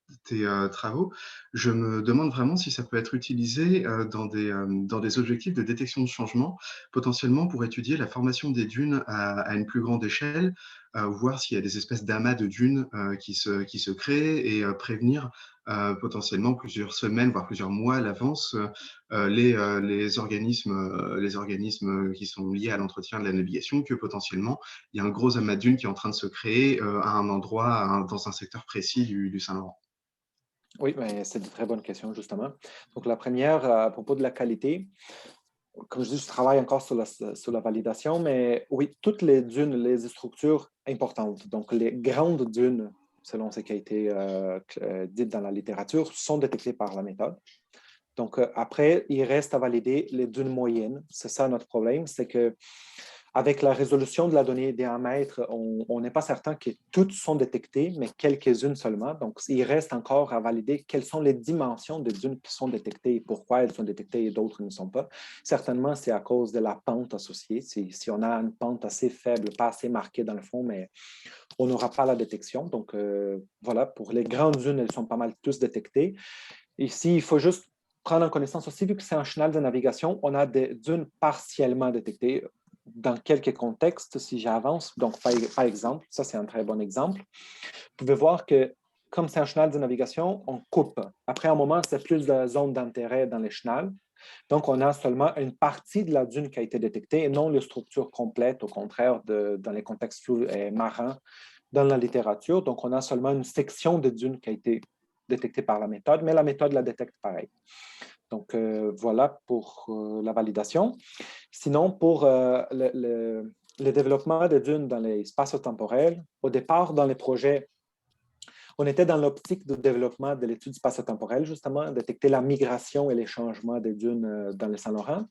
travaux, je me demande vraiment si ça peut être utilisé dans des objectifs de détection de changement, potentiellement pour étudier la formation des dunes à une plus grande échelle, voir s'il y a des espèces d'amas de dunes qui se créent et prévenir potentiellement plusieurs semaines, voire plusieurs mois à l'avance les organismes qui sont liés à l'entretien de la navigation, que potentiellement il y a un gros amas de dunes qui est en train de se créer à un endroit, dans un secteur précis du Saint-Laurent. Oui, mais c'est de très bonnes questions, justement. Donc, la première, à propos de la qualité, comme je dis, je travaille encore sur la validation, mais oui, toutes les dunes, les structures importantes, donc les grandes dunes, selon ce qui a été dit dans la littérature, sont détectées par la méthode. Donc, après, il reste à valider les dunes moyennes. C'est ça notre problème, c'est que avec la résolution de la donnée diamètre, on n'est pas certain que toutes sont détectées, mais quelques-unes seulement. Donc, il reste encore à valider quelles sont les dimensions des dunes qui sont détectées et pourquoi elles sont détectées et d'autres ne sont pas. Certainement, c'est à cause de la pente associée. Si on a une pente assez faible, pas assez marquée dans le fond, mais on n'aura pas la détection. Donc, voilà, pour les grandes dunes, elles sont pas mal tous détectées. Ici, il faut juste prendre en connaissance aussi, vu que c'est un chenal de navigation, on a des dunes partiellement détectées dans quelques contextes, si j'avance. Donc, par exemple, ça, c'est un très bon exemple. Vous pouvez voir que, comme c'est un chenal de navigation, on coupe. Après un moment, c'est plus de zones d'intérêt dans les chenals. Donc, on a seulement une partie de la dune qui a été détectée et non la structure complète, au contraire, dans les contextes marins dans la littérature. Donc, on a seulement une section de dune qui a été détectée par la méthode, mais la méthode la détecte pareil. Donc, voilà pour la validation. Sinon, pour le développement des dunes dans les spatio-temporels, au départ, dans les projets, on était dans l'optique de développement de l'étude spatio-temporelle, justement, détecter la migration et les changements des dunes dans le Saint-Laurent.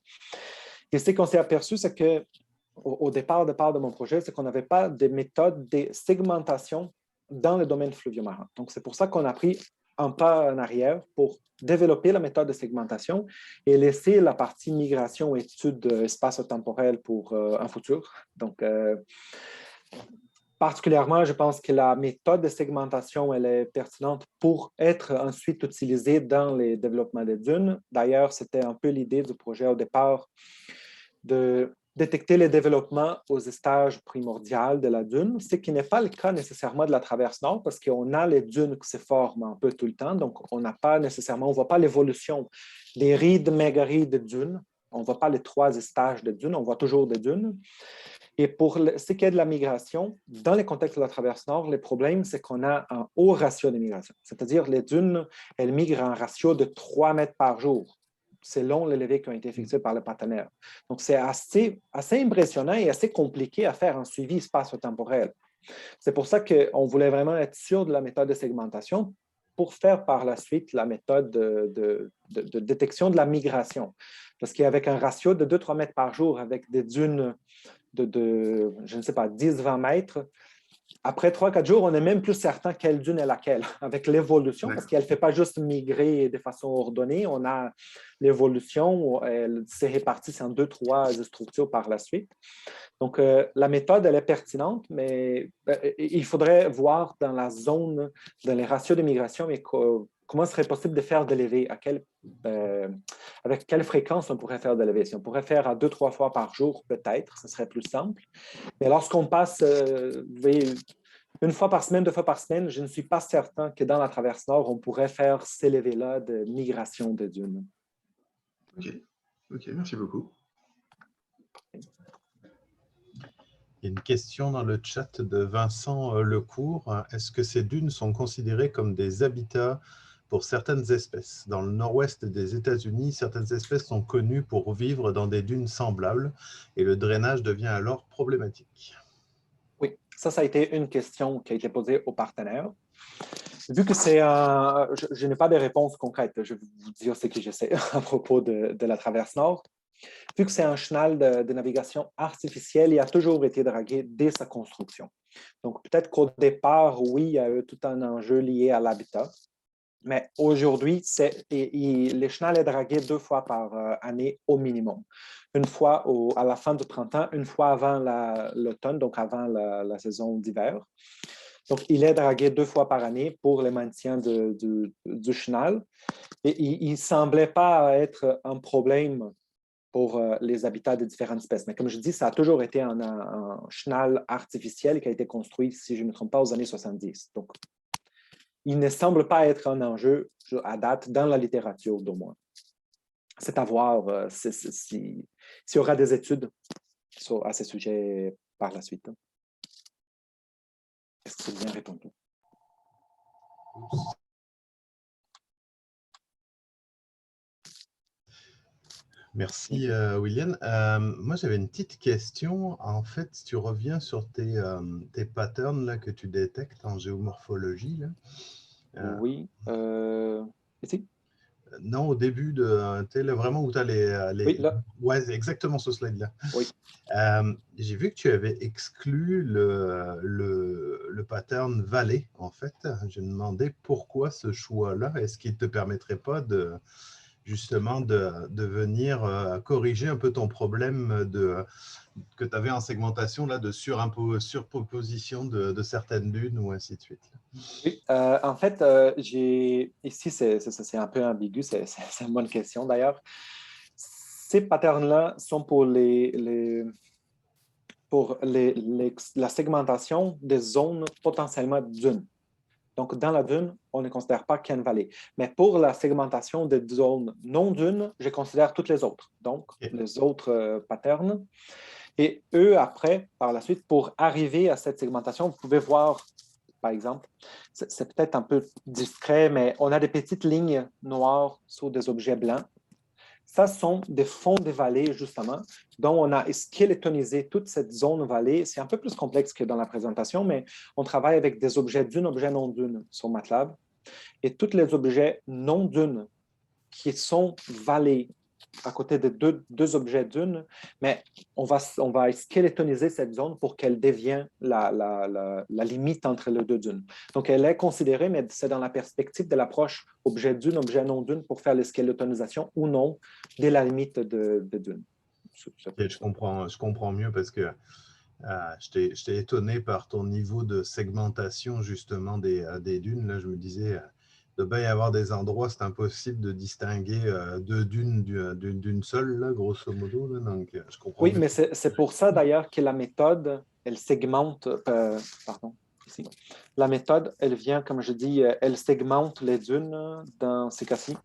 Et ce qu'on s'est aperçu, c'est qu'au départ de mon projet, c'est qu'on n'avait pas de méthode de segmentation dans le domaine fluvio-marin. Donc, c'est pour ça qu'on a pris un pas en arrière pour développer la méthode de segmentation et laisser la partie migration et étude spatio-temporelle pour un futur. Donc, particulièrement, je pense que la méthode de segmentation, elle est pertinente pour être ensuite utilisée dans les développements des dunes. D'ailleurs, c'était un peu l'idée du projet au départ de détecter les développements aux stages primordiaux de la dune, ce qui n'est pas le cas nécessairement de la traverse nord parce qu'on a les dunes qui se forment un peu tout le temps, donc on n'a pas nécessairement, on ne voit pas l'évolution des rides, méga-rides de dunes, on ne voit pas les 3 stages de dunes, on voit toujours des dunes. Et pour ce qui est de la migration, dans les contextes de la traverse nord, le problème, c'est qu'on a un haut ratio de migration. C'est-à-dire les dunes, elles migrent à un ratio de 3 mètres par jour, selon les levées qui ont été effectuées par le partenaire. Donc, c'est assez impressionnant et assez compliqué à faire un suivi spatio-temporel. C'est pour ça qu'on voulait vraiment être sûr de la méthode de segmentation pour faire par la suite la méthode de détection de la migration. Parce qu'avec un ratio de 2-3 mètres par jour, avec des dunes je ne sais pas, 10-20 mètres, après 3-4 jours, on n'est même plus certain quelle dune est laquelle, avec l'évolution, parce qu'elle ne fait pas juste migrer de façon ordonnée, on a l'évolution, elle s'est répartie en 2-3 structures par la suite. Donc, la méthode, elle est pertinente, mais il faudrait voir dans la zone, dans les ratios de migration, mais comment serait possible de faire des levées, avec quelle fréquence on pourrait faire des levées. Si on pourrait faire à 2-3 fois par jour, peut-être, ce serait plus simple. Mais lorsqu'on passe une fois par semaine, 2 fois par semaine, je ne suis pas certain que dans la traverse nord, on pourrait faire ces levées-là de migration de dunes. OK, merci beaucoup. Il y a une question dans le chat de Vincent Lecourt. Est-ce que ces dunes sont considérées comme des habitats pour certaines espèces? Dans le nord-ouest des États-Unis, certaines espèces sont connues pour vivre dans des dunes semblables et le drainage devient alors problématique. Oui, ça a été une question qui a été posée aux partenaires. Vu que je n'ai pas de réponse concrète, je vais vous dire ce que je sais à propos de la traverse nord. Vu que c'est un chenal de navigation artificielle, il a toujours été dragué dès sa construction. Donc, peut-être qu'au départ, oui, il y a eu tout un enjeu lié à l'habitat. Mais aujourd'hui, le chenal est dragué 2 fois par année au minimum. Une fois à la fin du printemps, une fois avant l'automne, donc avant la saison d'hiver. Donc, il est dragué 2 fois par année pour le maintien du chenal. Et il ne semblait pas être un problème pour les habitats de différentes espèces. Mais comme je dis, ça a toujours été un chenal artificiel qui a été construit, si je ne me trompe pas, aux années 70. Donc, il ne semble pas être un enjeu à date dans la littérature, d'au moins. C'est à voir s'il y aura des études à ce sujet par la suite. Est-ce que c'est bien répondu? Merci, William. Moi, j'avais une petite question. En fait, si tu reviens sur tes patterns là, que tu détectes en géomorphologie, là, oui. Ici? Non, au début, vraiment où tu as les... Oui, là. Ouais, c'est exactement ce slide-là. Oui. J'ai vu que tu avais exclu le pattern vallée, en fait. Je me demandais pourquoi ce choix-là. Est-ce qu'il ne te permettrait pas justement de venir corriger un peu ton problème que tu avais en segmentation là, de surproposition de certaines dunes ou ainsi de suite? Oui, en fait, ici, c'est un peu ambigu, c'est une bonne question d'ailleurs. Ces patterns-là sont pour la segmentation des zones potentiellement dunes. Donc, dans la dune, on ne considère pas Ken Valley. Mais pour la segmentation des zones non dunes, je considère toutes les autres. Donc, les autres patterns. Et eux, après, par la suite, pour arriver à cette segmentation, vous pouvez voir, par exemple, c'est peut-être un peu discret, mais on a des petites lignes noires sur des objets blancs. Ça sont des fonds de vallée, justement, dont on a squelettonisé toute cette zone vallée. C'est un peu plus complexe que dans la présentation, mais on travaille avec des objets dunes, objets non dunes sur MATLAB. Et tous les objets non dunes qui sont vallées à côté de deux objets dunes, mais on va squelettoniser cette zone pour qu'elle devienne la limite entre les deux dunes. Donc, elle est considérée, mais c'est dans la perspective de l'approche objet dune, objet non dune pour faire la squelettonisation ou non de la limite de dune. Je comprends mieux parce que je t'ai étonné par ton niveau de segmentation justement des dunes. Là, je me disais, il doit bien y avoir des endroits, c'est impossible de distinguer deux dunes d'une seule, là, grosso modo. Là, donc, je comprends oui, mieux. mais c'est pour ça d'ailleurs que la méthode, elle segmente, pardon, ici. La méthode, elle vient, comme je dis, elle segmente les dunes dans ces cas-ci.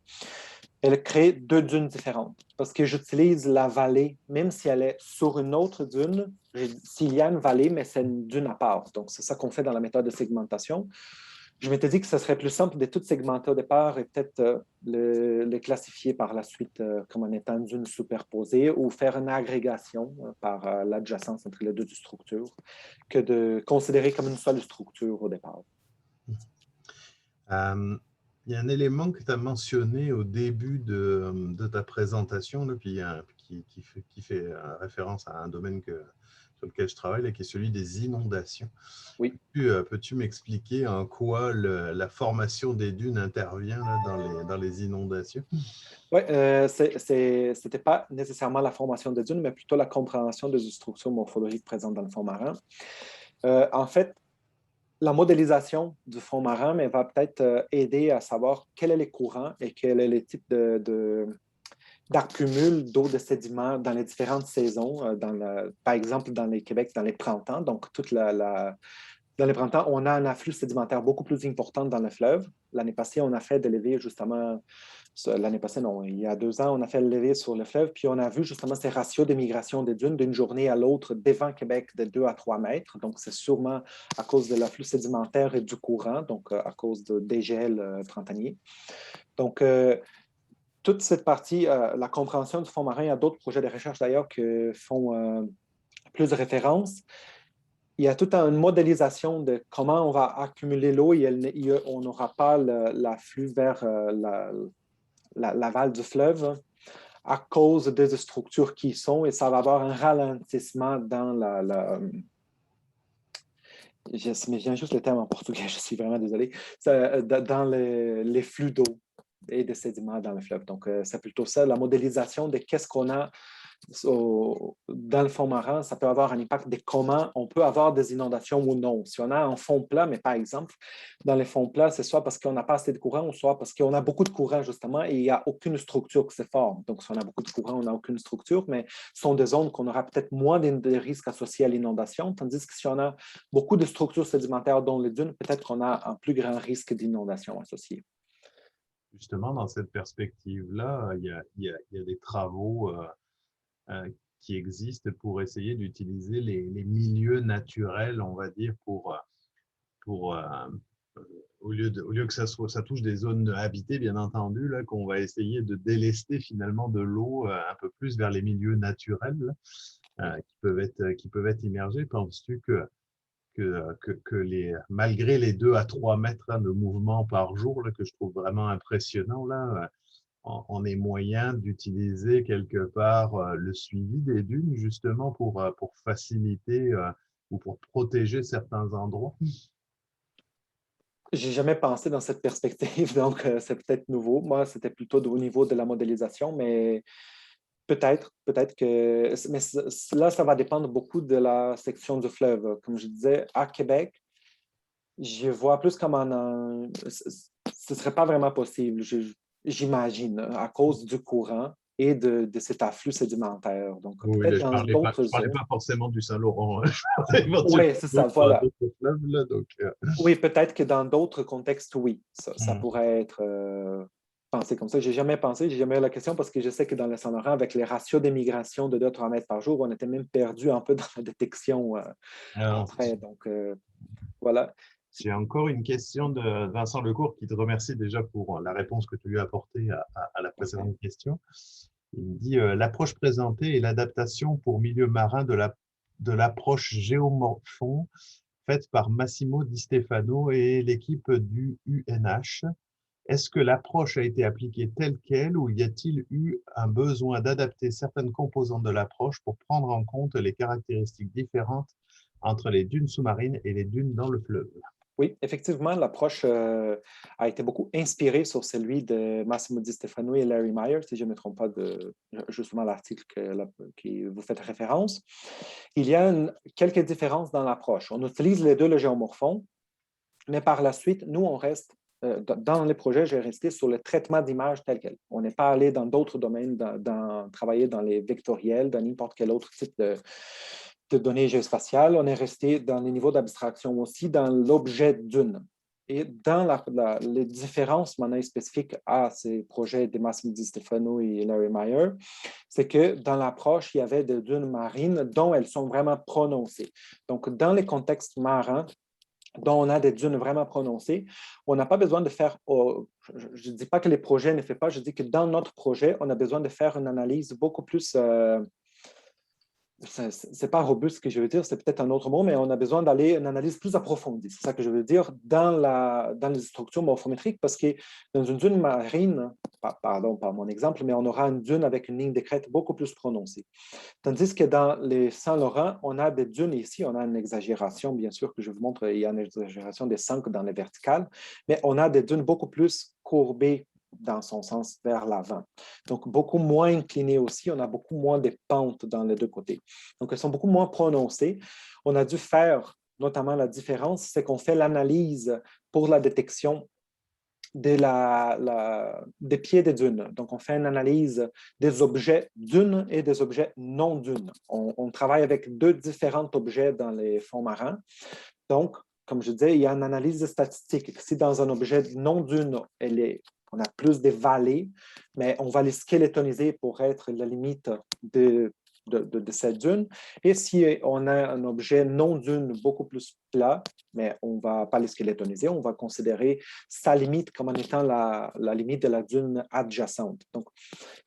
elle crée deux dunes différentes. Parce que j'utilise la vallée, même si elle est sur une autre dune, s'il y a une vallée, mais c'est une dune à part. Donc, c'est ça qu'on fait dans la méthode de segmentation. Je m'étais dit que ce serait plus simple de tout segmenter au départ et peut-être le classifier par la suite comme en étant une dune superposée ou faire une agrégation par l'adjacence entre les deux structures que de considérer comme une seule structure au départ. Il y a un élément que tu as mentionné au début de ta présentation, là, puis, qui fait référence à un domaine sur lequel je travaille, là, qui est celui des inondations. Oui. Peux-tu m'expliquer en quoi la formation des dunes intervient là, dans les inondations? Oui, ce n'était pas nécessairement la formation des dunes, mais plutôt la compréhension des structures morphologiques présentes dans le fond marin. En fait, la modélisation du fond marin mais va peut-être aider à savoir quels sont les courants et quel est le type d'accumul d'eau de sédiments dans les différentes saisons. Par exemple, dans les Québec, dans les printemps. Donc, dans les printemps, on a un afflux sédimentaire beaucoup plus important dans le fleuve. L'année passée, on a fait des levées justement. L'année passée, non, il y a 2 ans, on a fait le levé sur le fleuve, puis on a vu justement ces ratios de migration des dunes d'une journée à l'autre devant Québec de 2 à 3 mètres. Donc, c'est sûrement à cause de l'afflux sédimentaire et du courant, donc à cause de dégel printanier. Donc, toute cette partie, la compréhension du fond marin, il y a d'autres projets de recherche d'ailleurs qui font plus de références. Il y a toute une modélisation de comment on va accumuler l'eau et on n'aura pas l'afflux vers l'aval du fleuve à cause des structures qui y sont et ça va avoir un ralentissement dans je me viens juste le terme en portugais, je suis vraiment désolé, dans les flux d'eau et de sédiments dans le fleuve. Donc, c'est plutôt ça, la modélisation de qu'est-ce qu'on a dans le fond marin, ça peut avoir un impact de comment on peut avoir des inondations ou non. Si on a un fond plat, mais par exemple, dans les fonds plats, c'est soit parce qu'on n'a pas assez de courant ou soit parce qu'on a beaucoup de courant, justement, et il n'y a aucune structure qui se forme. Donc, si on a beaucoup de courant, on n'a aucune structure, mais ce sont des zones qu'on aura peut-être moins de risques associés à l'inondation, tandis que si on a beaucoup de structures sédimentaires dans les dunes, peut-être qu'on a un plus grand risque d'inondation associé. Justement, dans cette perspective-là, il y a des travaux qui existent pour essayer d'utiliser les milieux naturels, on va dire, pour au lieu que ça touche des zones habitées, bien entendu, là, qu'on va essayer de délester finalement de l'eau un peu plus vers les milieux naturels là, qui peuvent être immergés. Penses-tu malgré les 2 à 3 mètres hein, de mouvement par jour, là, que je trouve vraiment impressionnant, là, on est moyen d'utiliser quelque part le suivi des dunes justement pour faciliter ou pour protéger certains endroits? J'ai jamais pensé dans cette perspective, donc c'est peut-être nouveau. Moi, c'était plutôt au niveau de la modélisation, mais peut-être que... Mais là, ça va dépendre beaucoup de la section du fleuve. Comme je disais, à Québec, je vois plus comme ce ne serait pas vraiment possible, j'imagine, à cause du courant et de cet afflux sédimentaire. Donc, Oui, peut-être je dans parlais pas, d'autres je parlais zones. pas forcément du Saint-Laurent. Hein. Je parlais éventuellement Oui, c'est ça, voilà. d'autres fleuves, là, donc, Oui, peut-être que dans d'autres contextes, oui, ça Mm. pourrait être pensé comme ça. Je n'ai jamais pensé, j'ai jamais eu la question parce que je sais que dans le Saint-Laurent, avec les ratios d'émigration de 2 à 3 mètres par jour, on était même perdu un peu dans la détection Alors, après. Donc, voilà. j'ai encore une question de Vincent Lecourt qui te remercie déjà pour la réponse que tu lui as apportée à la précédente question. Il me dit l'approche présentée est l'adaptation pour milieu marin de l'approche géomorphon faite par Massimo Di Stefano et l'équipe du UNH. Est-ce que l'approche a été appliquée telle quelle ou y a-t-il eu un besoin d'adapter certaines composantes de l'approche pour prendre en compte les caractéristiques différentes entre les dunes sous-marines et les dunes dans le fleuve? Oui, effectivement, l'approche a été beaucoup inspirée sur celui de Massimo Di Stefano et Larry Myers, si je ne me trompe pas de justement l'article qui vous faites référence. Il y a quelques différences dans l'approche. On utilise les deux le géomorphon, mais par la suite, nous, on reste dans les projets, j'ai resté sur le traitement d'images tel quel. On n'est pas allé dans d'autres domaines, travailler dans les vectoriels, dans n'importe quel autre type de données géospatiales. On est resté dans les niveaux d'abstraction aussi, dans l'objet d'une. Et dans les différences maintenant spécifiques à ces projets de Massimo Di Stefano et Larry Meyer, c'est que dans l'approche, il y avait des dunes marines dont elles sont vraiment prononcées. Donc, dans les contextes marins, dont on a des dunes vraiment prononcées, on n'a pas besoin de faire, je ne dis pas que les projets ne font pas, je dis que dans notre projet, on a besoin de faire une analyse beaucoup plus c'est pas robuste ce que je veux dire, c'est peut-être un autre mot, mais on a besoin d'aller une analyse plus approfondie. C'est ça que je veux dire dans les structures morphométriques, parce que dans une dune marine, pardon, pas mon exemple, mais on aura une dune avec une ligne de crête beaucoup plus prononcée. Tandis que dans les Saint-Laurent, on a des dunes ici, on a une exagération, bien sûr, que je vous montre, il y a une exagération des 5 dans les verticales, mais on a des dunes beaucoup plus courbées dans son sens vers l'avant. Donc, beaucoup moins inclinées aussi. On a beaucoup moins de pentes dans les deux côtés. Donc, elles sont beaucoup moins prononcées. On a dû faire, notamment la différence, c'est qu'on fait l'analyse pour la détection des pieds des dunes. Donc, on fait une analyse des objets dunes et des objets non dunes. On travaille avec 2 différents objets dans les fonds marins. Donc, comme je disais, il y a une analyse statistique. Si dans un objet non dune, on a plus de vallées, mais on va les squelettoniser pour être la limite de cette dune. Et si on a un objet non dune beaucoup plus plat, mais on ne va pas les squelettoniser, on va considérer sa limite comme en étant la limite de la dune adjacente. Donc,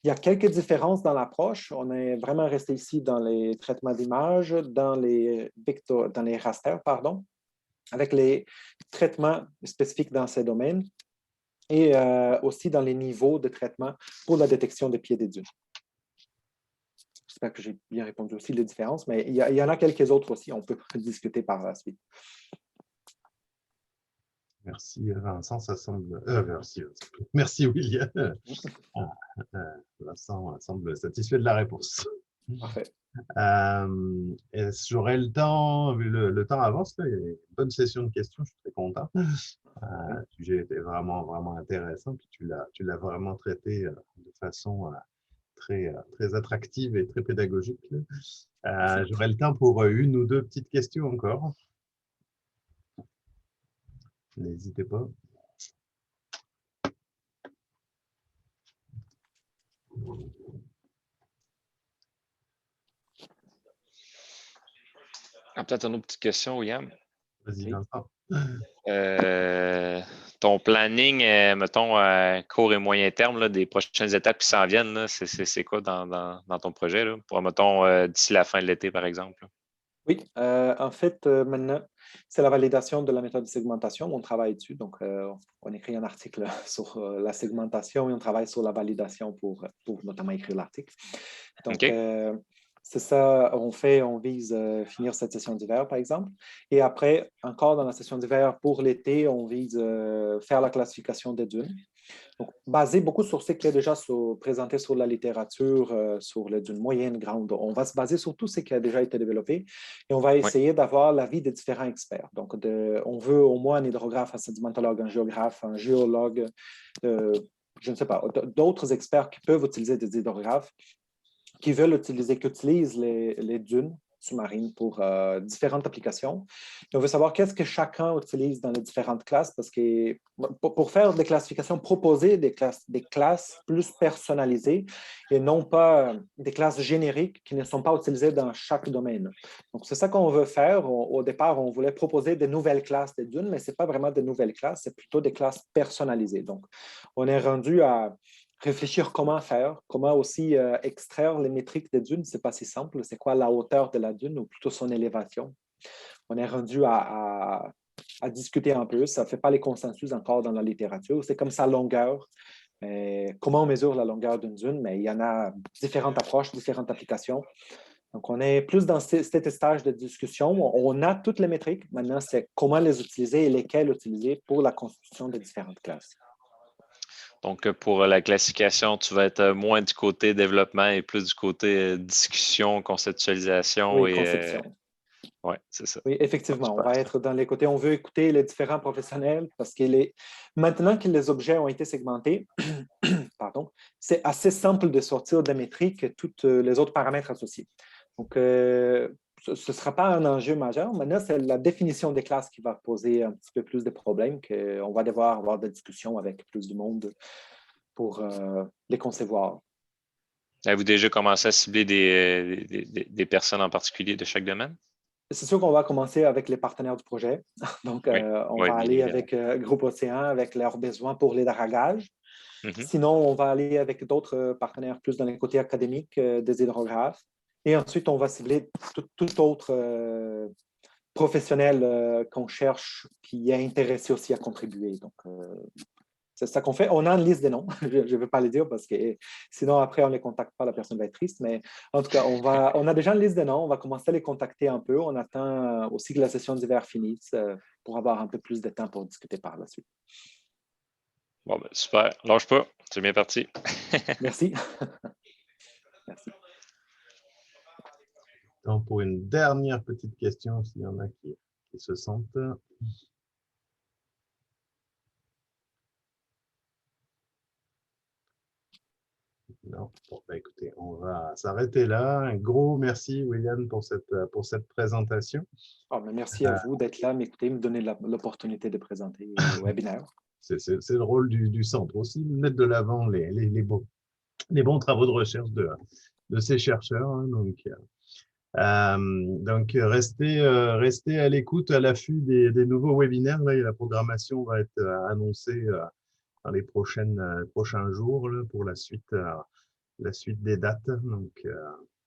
il y a quelques différences dans l'approche. On est vraiment resté ici dans les traitements d'image, dans les rasters, pardon, avec les traitements spécifiques dans ces domaines et aussi dans les niveaux de traitement pour la détection des pieds des dunes. J'espère que j'ai bien répondu aussi les différences, mais il y en a quelques autres aussi. On peut discuter par la suite. Merci Vincent, ça semble... merci William. Vincent semble satisfait de la réponse. Parfait. J'aurai le temps, vu le temps avance, là, il y a une bonne session de questions, je suis très content. Le sujet était vraiment, vraiment intéressant, puis tu l'as vraiment traité de façon très, très attractive et très pédagogique. J'aurai le temps pour 1 ou 2 petites questions encore. N'hésitez pas. Peut-être une autre petite question, William. Vas-y, Vincent. Ton planning, mettons, court et moyen terme, là, des prochaines étapes qui s'en viennent, là, c'est quoi dans ton projet, là, pour, mettons, d'ici la fin de l'été, par exemple? Oui, en fait, maintenant, c'est la validation de la méthode de segmentation. On travaille dessus. Donc, on écrit un article sur la segmentation et on travaille sur la validation pour notamment écrire l'article. Donc, OK. c'est ça, on vise finir cette session d'hiver, par exemple. Et après, encore dans la session d'hiver, pour l'été, on vise faire la classification des dunes. Donc, basé beaucoup sur ce qui est déjà présenté sur la littérature, sur les dunes moyennes, grandes. On va se baser sur tout ce qui a déjà été développé et on va essayer d'avoir l'avis des différents experts. Donc, on veut au moins un hydrographe, un sédimentologue, un géographe, un géologue, je ne sais pas, d'autres experts qui peuvent utiliser des hydrographes, qui utilisent les dunes sous-marines pour différentes applications. Et on veut savoir qu'est-ce que chacun utilise dans les différentes classes, parce que pour faire des classifications, proposer des classes plus personnalisées et non pas des classes génériques qui ne sont pas utilisées dans chaque domaine. Donc, c'est ça qu'on veut faire. Au départ, on voulait proposer des nouvelles classes des dunes, mais ce n'est pas vraiment des nouvelles classes, c'est plutôt des classes personnalisées. Donc, on est rendu à réfléchir comment faire, comment aussi extraire les métriques des dunes. Ce n'est pas si simple. C'est quoi la hauteur de la dune ou plutôt son élévation? On est rendu à discuter un peu. Ça ne fait pas les consensus encore dans la littérature. C'est comme sa longueur. Comment on mesure la longueur d'une dune? Mais il y en a différentes approches, différentes applications. Donc, on est plus dans cet stage de discussion. On a toutes les métriques. Maintenant, c'est comment les utiliser et lesquelles utiliser pour la constitution des différentes classes. Donc, pour la classification, tu vas être moins du côté développement et plus du côté discussion, conceptualisation. Oui, conception. Oui, c'est ça. Oui, effectivement. On va être dans les côtés. On veut écouter les différents professionnels parce que maintenant que les objets ont été segmentés, pardon, c'est assez simple de sortir des métriques tous les autres paramètres associés. Donc, ce ne sera pas un enjeu majeur. Maintenant, c'est la définition des classes qui va poser un petit peu plus de problèmes, qu'on va devoir avoir des discussions avec plus de monde pour les concevoir. Avez-vous déjà commencé à cibler des personnes en particulier de chaque domaine? C'est sûr qu'on va commencer avec les partenaires du projet. Donc, Oui. on Oui, va bien aller évidemment. avec Groupe Océan, avec leurs besoins pour les dragages. Mhm. Sinon, on va aller avec d'autres partenaires plus dans les côtés académiques des hydrographes. Et ensuite, on va cibler tout autre professionnel qu'on cherche qui est intéressé aussi à contribuer. Donc, c'est ça qu'on fait. On a une liste de noms. Je ne veux pas les dire parce que sinon, après, on ne les contacte pas, la personne va être triste. Mais en tout cas, on a déjà une liste de noms. On va commencer à les contacter un peu. On attend aussi que la session d'hiver finisse pour avoir un peu plus de temps pour discuter par la suite. Bon, ben, super. Lâche pas. C'est bien parti. Merci. Merci. Temps pour une dernière petite question, s'il y en a qui se sentent. Non. Bon, ben, écoutez, on va s'arrêter là. Un gros merci, William, pour cette présentation. Oh, mais merci à vous d'être là, m'écouter, me donner l'opportunité de présenter le webinaire. C'est le rôle du centre aussi, de mettre de l'avant les bons travaux de recherche de ces chercheurs. Hein, donc, restez à l'écoute, à l'affût des nouveaux webinaires. Là, la programmation va être annoncée dans les prochains jours là, pour la suite des dates. Donc,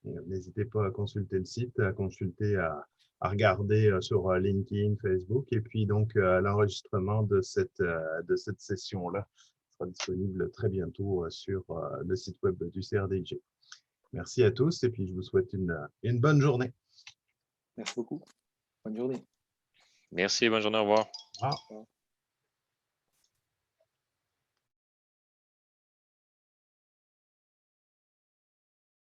n'hésitez pas à consulter le site, à regarder sur LinkedIn, Facebook, et puis donc l'enregistrement de cette session-là sera disponible très bientôt sur le site web du CRDIG. Merci à tous et puis je vous souhaite une bonne journée. Merci beaucoup. Bonne journée. Merci, bonne journée, au revoir. Au revoir.